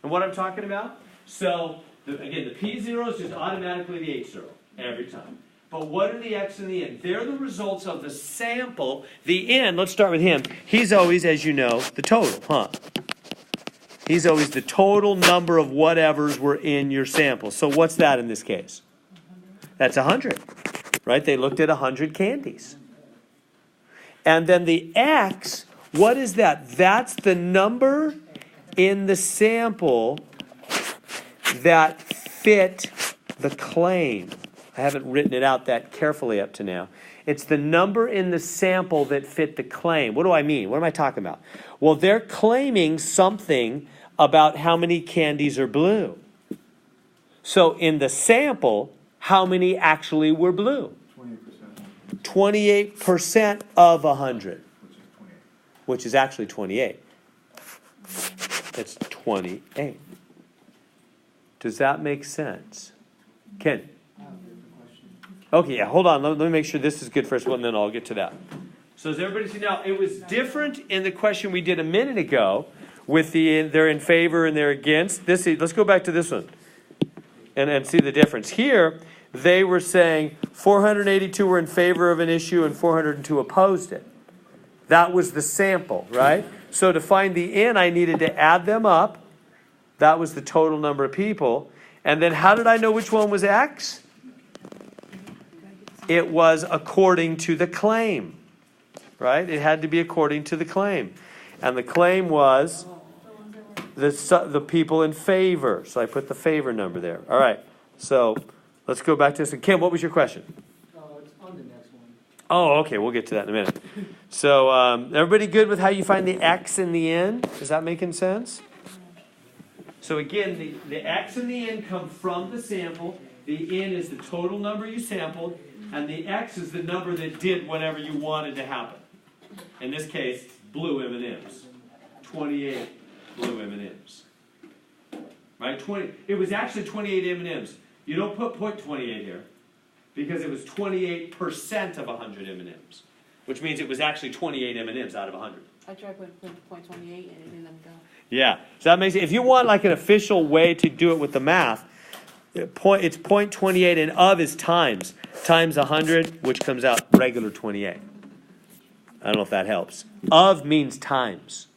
And what I'm talking about? So, again, the P0 is just automatically the H0 every time. But what are the X and the N? They're the results of the sample. The N, let's start with him. He's always, as you know, the total, huh? He's always the total number of whatevers were in your sample. So what's that in this case? That's 100, right? They looked at 100 candies. And then the X, what is that? That's the number in the sample that fit the claim. I haven't written it out that carefully up to now. It's the number in the sample that fit the claim. What do I mean? What am I talking about? Well, they're claiming something about how many candies are blue. So in the sample, how many actually were blue? 28%. 28% of 100. Which is 28. Which is actually 28. It's 28. Does that make sense? Ken? Okay, yeah, hold on. Let me make sure this is good first, and then I'll get to that. So does everybody see now? It was different in the question we did a minute ago with they're in favor and they're against. Let's go back to this one and see the difference. Here, they were saying 482 were in favor of an issue and 402 opposed it. That was the sample, right? So to find the N, I needed to add them up. That was the total number of people. And then how did I know which one was X? It was according to the claim, right? It had to be according to the claim. And the claim was the people in favor. So I put the favor number there. All right. So let's go back to this. And Kim, what was your question? It's on the next one. Oh, okay. We'll get to that in a minute. So everybody good with how you find the X and the N? Is that making sense? So again, the X and the N come from the sample. The N is the total number you sampled. And the X is the number that did whatever you wanted to happen. In this case, blue M&Ms. 28 blue M&Ms. Right? It was actually 28 M&Ms. You don't put 0.28 here because it was 28% of 100 M&Ms, which means it was actually 28 M&Ms out of 100. I tried putting 0.28 and it didn't let me go. Yeah. So that makes it, if you want like an official way to do it with the math, it's 0.28 and of is times 100, which comes out regular 28. I don't know if that helps. Of means times.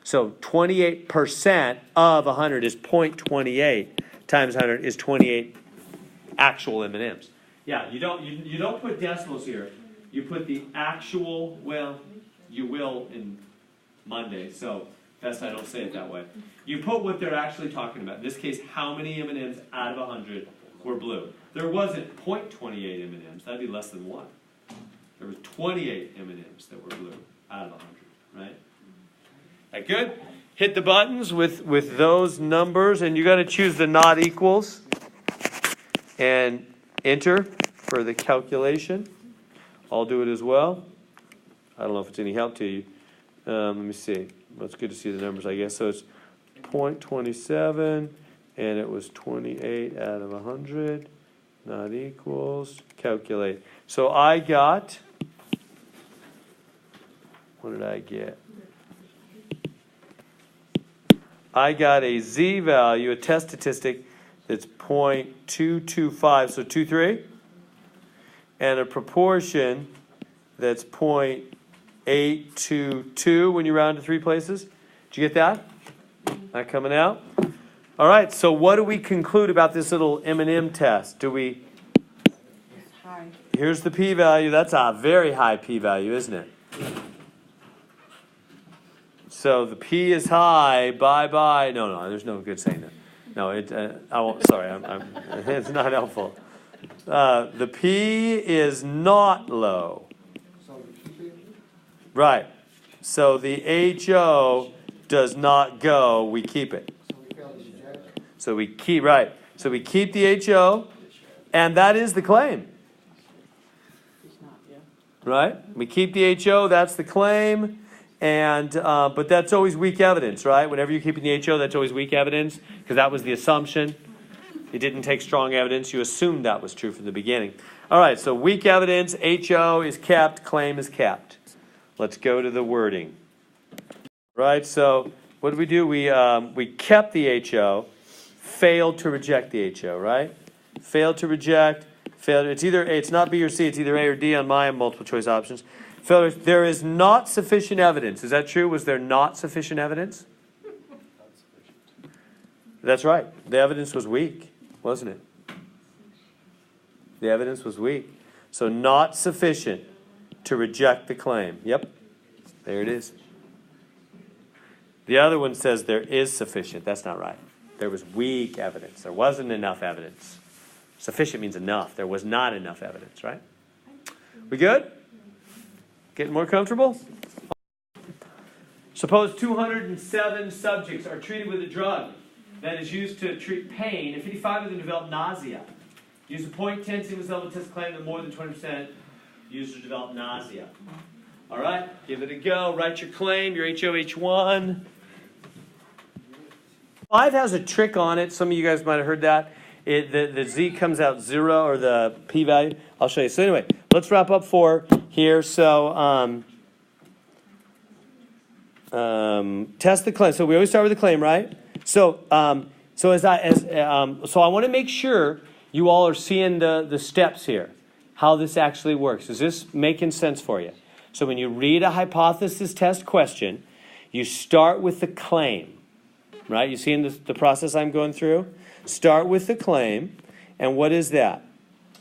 So 28% of 100 is 0.28 times 100 is 28 actual M&Ms. Yeah, you don't put decimals here. You put the actual, well, you will in Monday, so best I don't say it that way. You put what they're actually talking about. In this case, how many M&Ms out of 100 were blue? There wasn't 0.28 M&Ms. That'd be less than 1. There were 28 M&Ms that were blue out of 100, right? That good? Hit the buttons with those numbers, and you got to choose the not equals and enter for the calculation. I'll do it as well. I don't know if it's any help to you. Let me see. Well, it's good to see the numbers, I guess. So it's 0.27, and it was 28 out of 100. Not equals. Calculate. So I got, what did I get? I got a z value, a test statistic that's 0.225, so 23, and a proportion that's 0.822 when you round to 3 places. Did you get that? Not coming out? All right, so what do we conclude about this little M&M test? Do we? It's high. Here's the p-value. That's a very high p-value, isn't it? So the p is high. Bye-bye. No, there's no good saying that. No, I won't. Sorry, it's not helpful. The p is not low. Right. So the HO does not go. We keep it. So we keep, right. So we keep the HO, and that is the claim. It's not, yeah. Right? We keep the HO, that's the claim, and but that's always weak evidence, right? Whenever you're keeping the HO, that's always weak evidence, because that was the assumption. It didn't take strong evidence. You assumed that was true from the beginning. All right, so weak evidence, HO is kept, claim is kept. Let's go to the wording. Right, so what did we do? We kept the HO, failed to reject the HO, right? Failed to reject, failed. It's not B or C, it's either A or D on my multiple choice options. Failure, there is not sufficient evidence. Is that true? Was there not sufficient evidence? That's right. The evidence was weak, wasn't it? The evidence was weak. So not sufficient to reject the claim. Yep. There it is. The other one says there is sufficient. That's not right. There was weak evidence. There wasn't enough evidence. Sufficient means enough. There was not enough evidence, right? We good? Getting more comfortable? Suppose 207 subjects are treated with a drug that is used to treat pain, and 55 of them develop nausea. Use a 0.10 sequence level test claim that more than 20% users develop nausea. All right, give it a go. Write your claim, your HOH1. 5 has a trick on it. Some of you guys might have heard that. The Z comes out 0, or the p-value. I'll show you. So anyway, let's wrap up 4 here. So test the claim. So we always start with the claim, right? So I want to make sure you all are seeing the steps here, how this actually works. Is this making sense for you? So when you read a hypothesis test question, you start with the claim, right? You see in the process I'm going through? Start with the claim, and what is that?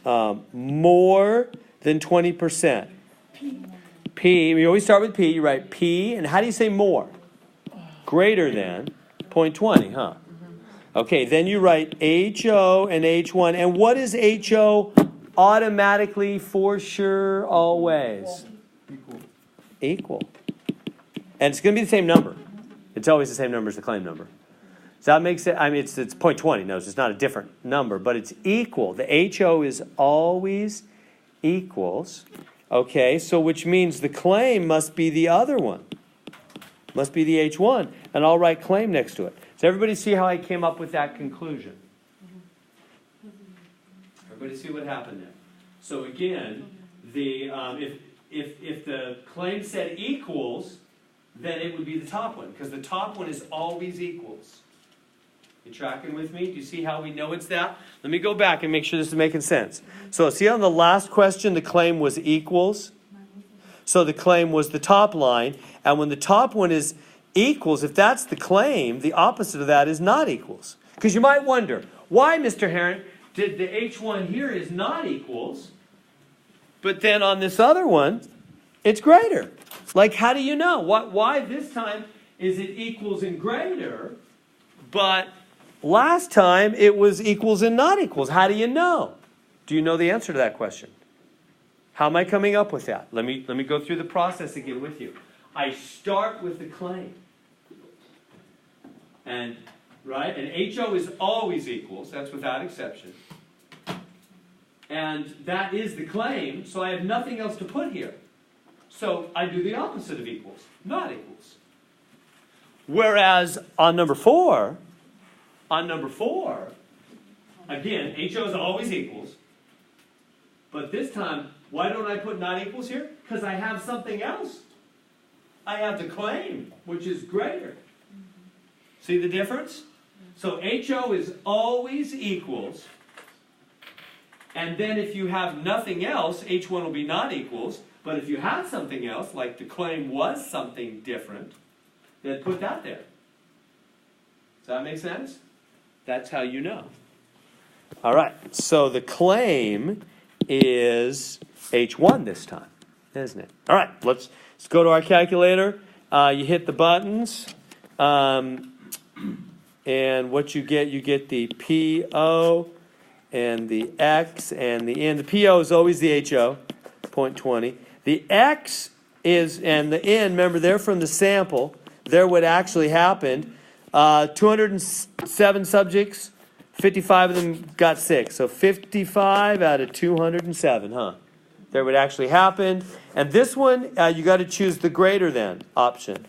More than 20%. P, we always start with P, you write P, and how do you say more? Greater than 0.20, huh? Okay, then you write HO and H1, and what is HO automatically, for sure, always? Equal. And it's going to be the same number. It's always the same number as the claim number. So that makes it, I mean, it's 0.20. No, it's not a different number, but it's equal. The HO is always equals. Okay, so which means the claim must be the other one. Must be the H1. And I'll write claim next to it. Does everybody see how I came up with that conclusion? Everybody see what happened there? So again, if the claim said equals, then it would be the top one, because the top one is always equals. You tracking with me? Do you see how we know it's that? Let me go back and make sure this is making sense. So see on the last question, the claim was equals. So the claim was the top line. And when the top one is equals, if that's the claim, the opposite of that is not equals. Because you might wonder, why, Mr. Heron, did the H1 here is not equals, but then on this other one, it's greater? Like, how do you know? Why this time is it equals and greater, but last time it was equals and not equals? How do you know? Do you know the answer to that question? How am I coming up with that? Let me go through the process again with you. I start with the claim. And, right? And HO is always equals. That's without exception. And that is the claim, so I have nothing else to put here. So I do the opposite of equals, not equals. Whereas on number 4, again, HO is always equals. But this time, why don't I put not equals here? Because I have something else. I have the claim, which is greater. See the difference? So HO is always equals. And then if you have nothing else, H1 will be not equals. But if you have something else, like the claim was something different, then put that there. Does that make sense? That's how you know. All right, so the claim is H1 this time, isn't it? All right, let's go to our calculator. You hit the buttons, and what you get the PO and the X and the N. The PO is always the HO, 0.20. The X is, and the N, remember, they're from the sample. They're what actually happened. 207 subjects, 55 of them got 6. So 55 out of 207, huh? There what actually happened. And this one, you got to choose the greater than option,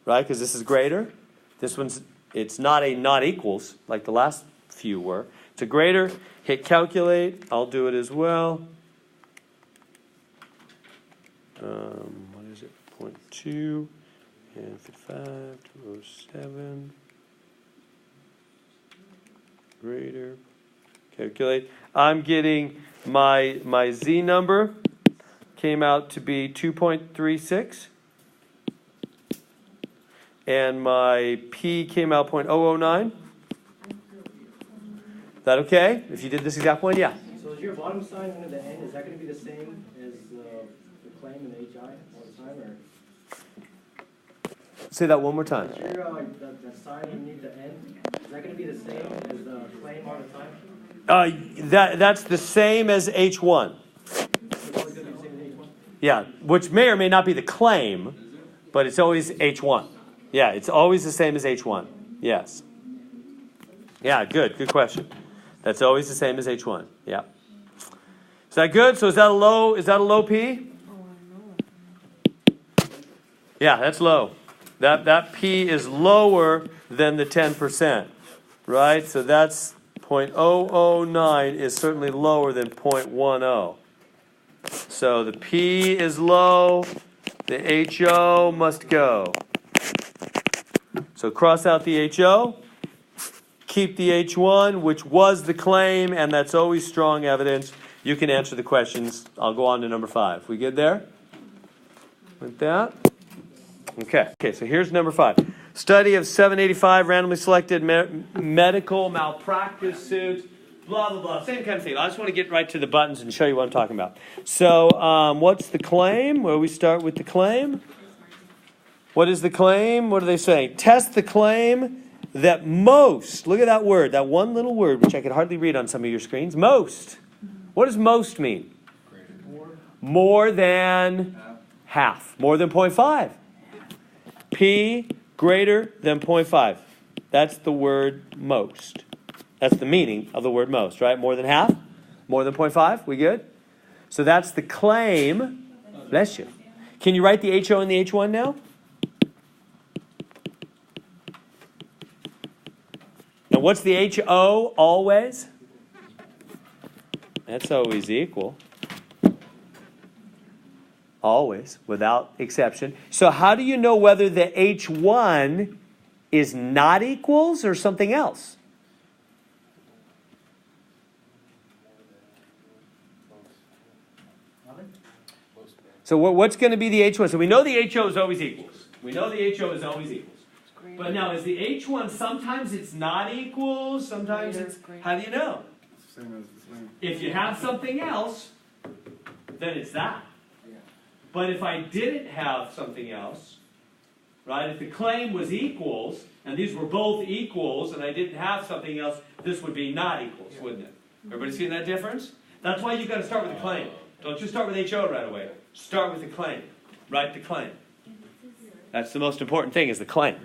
right? Because this is greater. This one's, it's not a not equals like the last few were. It's a greater. Hit calculate. I'll do it as well. What is it? 0.2 and 55, 207. Greater. Calculate. I'm getting my Z number came out to be 2.36. And my P came out 0.009. Is that okay? If you did this exact one, yeah. So is your bottom sign under the N, is that going to be the same as the claim in the HI all the time? Or? Say that one more time. Is your, the sign underneath the N, is that going to be the same as the claim all the time? That's the same as H1. It's always going to be the same as H1? Yeah, which may or may not be the claim, but it's always H1. Yeah, it's always the same as H1. Yes. Yeah, good question. That's always the same as H1. Yeah. Is that good? So is that a low P? Yeah, that's low. That P is lower than the 10%. Right? So that's 0.009 is certainly lower than 0.10. So the P is low, the HO must go. So cross out the HO, keep the H1, which was the claim, and that's always strong evidence. You can answer the questions. I'll go on to number 5. We good there? With that? Okay, so here's number 5. Study of 785 randomly selected medical malpractice suits, blah, blah, blah. Same kind of thing. I just want to get right to the buttons and show you what I'm talking about. So what's the claim? Where we start with the claim? What is the claim? What are they saying? Test the claim that most, look at that word, that one little word, which I could hardly read on some of your screens. Most. What does most mean? More than half. More than 0.5. P greater than 0.5. That's the word most. That's the meaning of the word most, right? More than half? More than 0.5? We good? So that's the claim. Bless you. Can you write the HO and the H1 now? Now what's the HO always? That's always equal. Always, without exception. So how do you know whether the H1 is not equals or something else? So what's going to be the H1? So we know the HO is always equals. We know the HO is always equals. But now is the H1, sometimes it's not equal, sometimes it's, how do you know? It's the same as the same. If you have something else, then it's that. But if I didn't have something else, right, if the claim was equals, and these were both equals, and I didn't have something else, this would be not equals, wouldn't it? Everybody seeing that difference? That's why you've got to start with the claim. Don't just start with HO right away. Start with the claim. Write the claim. That's the most important thing, is the claim.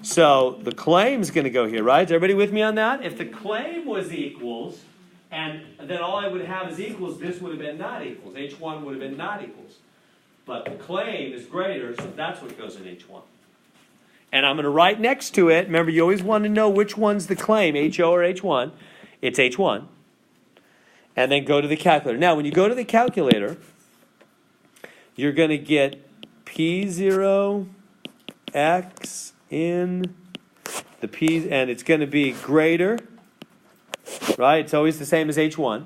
So the claim's going to go here, right? Is everybody with me on that? If the claim was equals, and then all I would have is equals, this would have been not equals. H1 would have been not equals. But the claim is greater, so that's what goes in H1. And I'm going to write next to it. Remember, you always want to know which one's the claim, HO or H1. It's H1. And then go to the calculator. Now, when you go to the calculator, you're going to get P0 X in the P, and it's going to be greater, right? It's always the same as H1.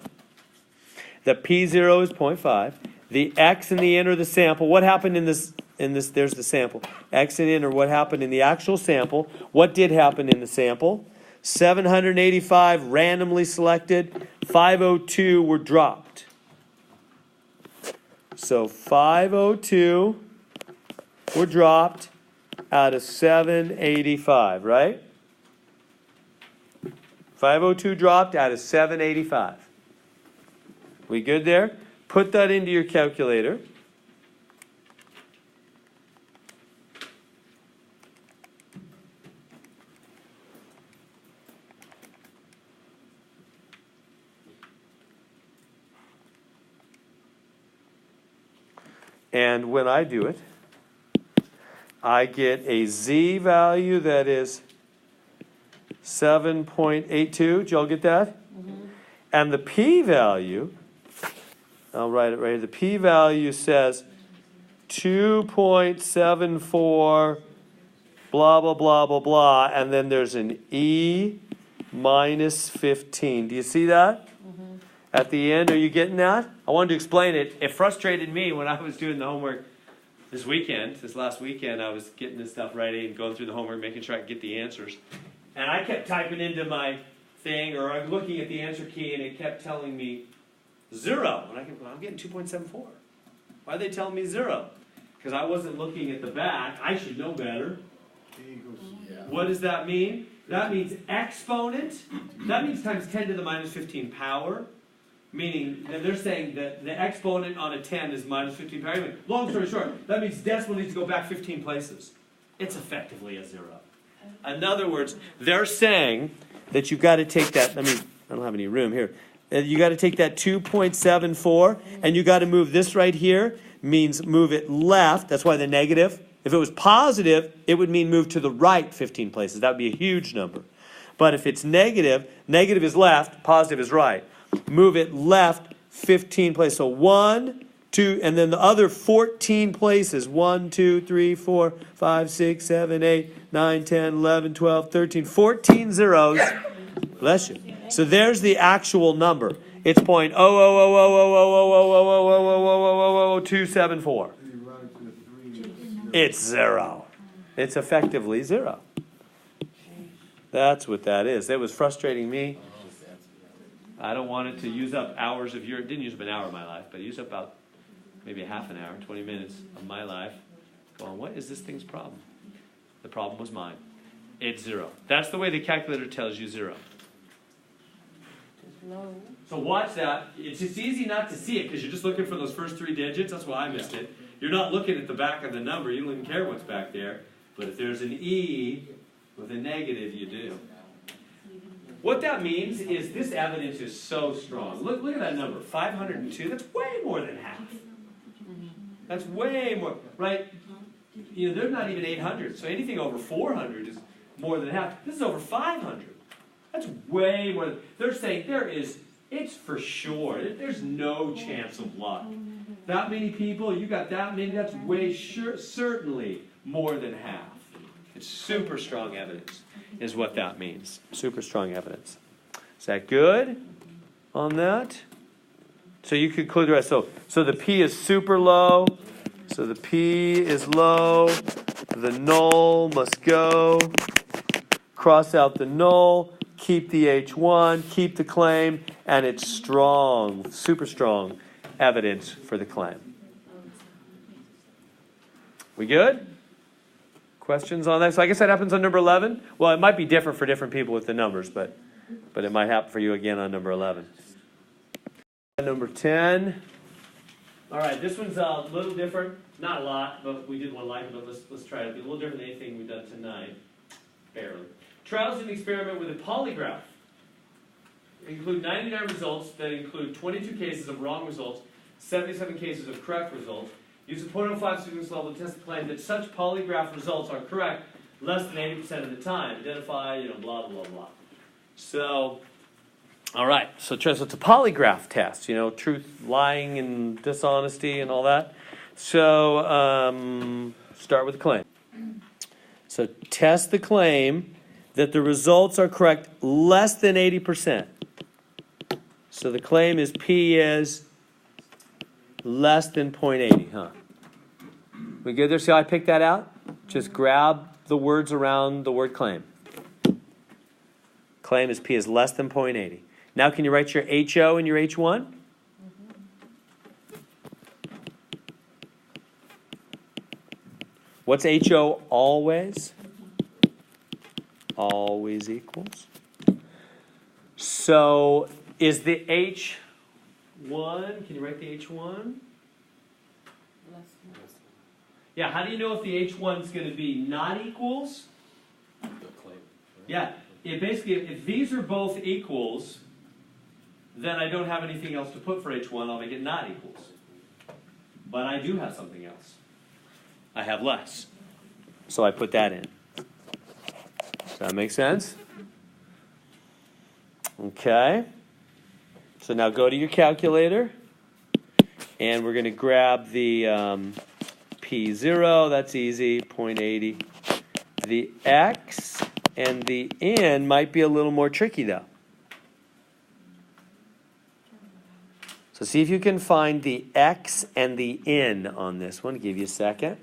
The P0 is 0.5. The X and the N are the sample. What happened in this, there's the sample. X and N are what happened in the actual sample. What did happen in the sample? 785 randomly selected. 502 were dropped. So 502 were dropped out of 785, right? 502 dropped out of 785. We good there? Put that into your calculator. And when I do it, I get a Z value that is 7.82. Did y'all get that? Mm-hmm. And the P value, I'll write it right here. The P value says 2.74, blah, blah, blah, blah, blah. And then there's an E minus 15. Do you see that? Mm-hmm. At the end, are you getting that? I wanted to explain it. It frustrated me when I was doing the homework this last weekend. I was getting this stuff ready and going through the homework, making sure I could get the answers. And I kept typing into my thing, or I'm looking at the answer key, and it kept telling me 0. And I'm getting 2.74. Why are they telling me 0? Because I wasn't looking at the back. I should know better. What does that mean? That means exponent. That means times 10 to the minus 15 power. Meaning that they're saying that the exponent on a 10 is minus 15 power. Anyway, long story short, that means decimal needs to go back 15 places. It's effectively a 0. In other words, they're saying that you've got to take that. I don't have any room here. You got to take that 2.74 and you got to move this right here. Means move it left. That's why the negative. If it was positive, it would mean move to the right 15 places. That would be a huge number. But if it's negative, negative is left, positive is right. Move it left 15 places. So 1, 2, and then the other 14 places. 1, 2, 3, 4, 5, 6, 7, 8, 9, 10, 11, 12, 13, 14 zeros. Bless you. So there's the actual number. It's 0.000000000000274. It's 0. It's effectively 0. That's what that is. It was frustrating me. I don't want it to use up hours of it didn't use up an hour of my life, but it used up about maybe a half an hour, 20 minutes of my life. Going, what is this thing's problem? The problem was mine. It's 0. That's the way the calculator tells you 0. So watch that. It's just easy not to see it because you're just looking for those first 3 digits. That's why I missed it. You're not looking at the back of the number. You don't even care what's back there. But if there's an E with a negative, you do. What that means is this evidence is so strong. Look at that number, 502. That's way more than half. That's way more, right? They're not even 800. So anything over 400 is more than half. This is over 500. That's way more. They're saying it's for sure. There's no chance of luck. That many people, you got that many, that's certainly more than half. It's super strong evidence is what that means. Super strong evidence. Is that good on that? So you conclude the rest. So the P is super low. So the P is low. The null must go. Cross out the null. Keep the H1. Keep the claim. And it's strong, super strong evidence for the claim. We good? Questions on that? So I guess that happens on number 11. Well, it might be different for different people with the numbers, but it might happen for you again on number 11. Number 10. All right, this one's a little different. Not a lot, but we did one like it, but let's try it. It'll be a little different than anything we've done tonight. Barely. Trials in the experiment with a polygraph include 99 results that include 22 cases of wrong results, 77 cases of correct results. Use a 0.05 students level to test the claim that such polygraph results are correct less than 80% of the time. Identify, blah, blah, blah. So, all right. So it's a polygraph test, truth, lying, and dishonesty and all that. So, start with the claim. So test the claim that the results are correct less than 80%. So the claim is P is less than 0.80, huh? We good there? See how I picked that out? Just grab the words around the word claim. Claim is P is less than 0.80. Now can you write your HO and your H1? What's HO always? Always equals. So is the H1, can you write the H1? Yeah, how do you know if the H1 is going to be not equals? Yeah, basically, if these are both equals, then I don't have anything else to put for H1, I'll make it not equals. But I do have something else. I have less. So I put that in. Does that make sense? Okay. So now go to your calculator. And we're going to grab the P0. That's easy. 0.80. The X and the N might be a little more tricky, though. So see if you can find the X and the N on this one. I'll give you a second.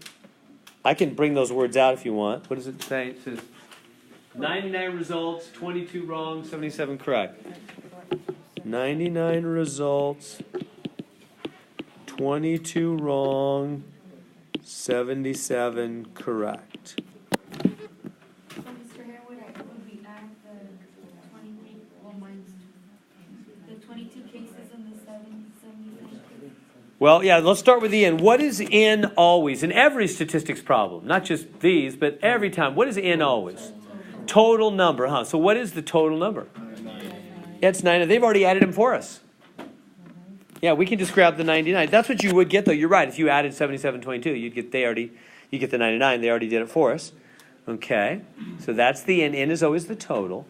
I can bring those words out if you want. What does it say? It says 99 results, 22 wrong, 77 correct. 99 results, 22 wrong, 77 correct. So, Mr. Harewood, would we add the 22 cases and the 77 cases? Well, yeah, let's start with the N. What is N always? In every statistics problem, not just these, but every time. What is N always? Total number, huh? So what is the total number? Yeah, it's 9. They've already added them for us. Yeah, we can just grab the 99. That's what you would get, though. You're right. If you added 7722, you get the 99. They already did it for us. Okay, so that's the N. N is always the total.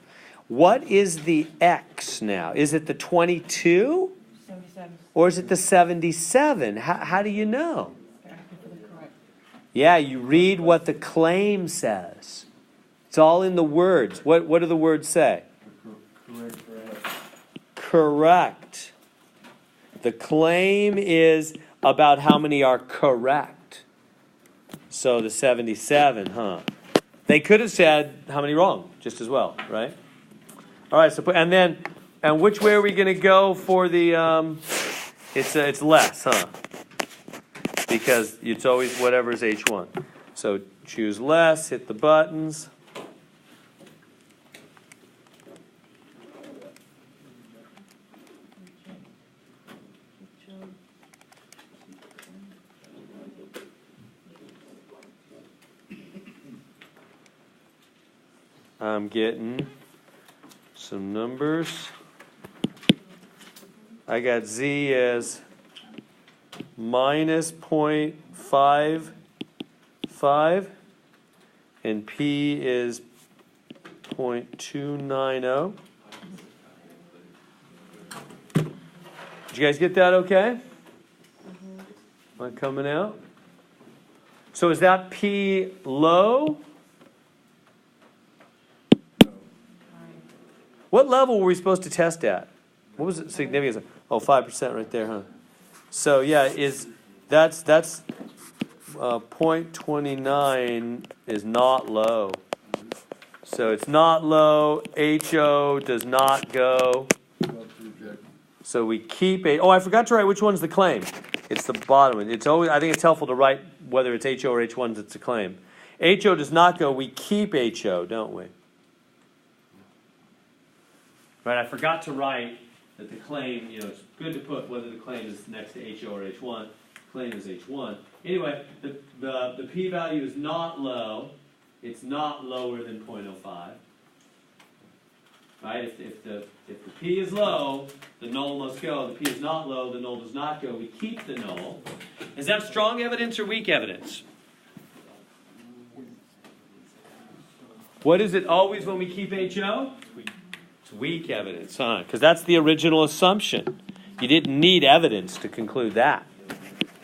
What is the X now? Is it the 22? 77. Or is it the 77? How do you know? Yeah, you read what the claim says. It's all in the words. What do the words say? Correct. The claim is about how many are correct. So the 77, huh? They could have said how many wrong, just as well, right? All right, so and which way are we going to go for the, it's less, huh? Because it's always whatever's H1. So choose less, hit the buttons. I'm getting some numbers. I got Z as minus 0.55 and P is 0.290. Did you guys get that okay? Am I coming out? So is that P low? What level were we supposed to test at? What was the significance? Oh, 5% right there, huh? So yeah, that's 0.29 is not low. So it's not low. HO does not go. So we keep a. Oh, I forgot to write which one's the claim. It's the bottom one. It's always. I think it's helpful to write whether it's HO or H1 that's a claim. HO does not go. We keep HO, don't we? Right. I forgot to write that the claim. It's good to put whether the claim is next to HO or H1. Claim is H1. Anyway, the p-value is not low. It's not lower than 0.05. Right? If the p is low, the null must go. The p is not low, the null does not go. We keep the null. Is that strong evidence or weak evidence? What is it always when we keep HO? It's weak evidence, huh? Because that's the original assumption. You didn't need evidence to conclude that.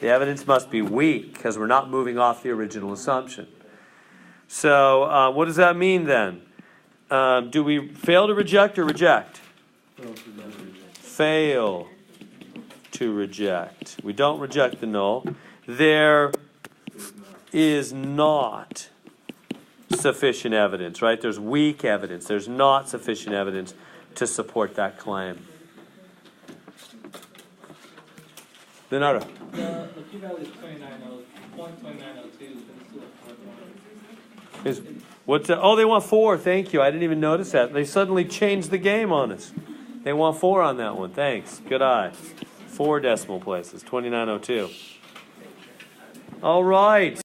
The evidence must be weak because we're not moving off the original assumption. So what does that mean then? Do we fail to reject or reject? Fail to reject. We don't reject the null. There is not sufficient evidence, right? There's weak evidence. There's not sufficient evidence to support that claim. Leonardo. The p-value is 0.2902. What's that? Oh, they want 4. Thank you. I didn't even notice that. They suddenly changed the game on us. They want 4 on that one. Thanks. Good eye. 4 decimal places. 2902. All right.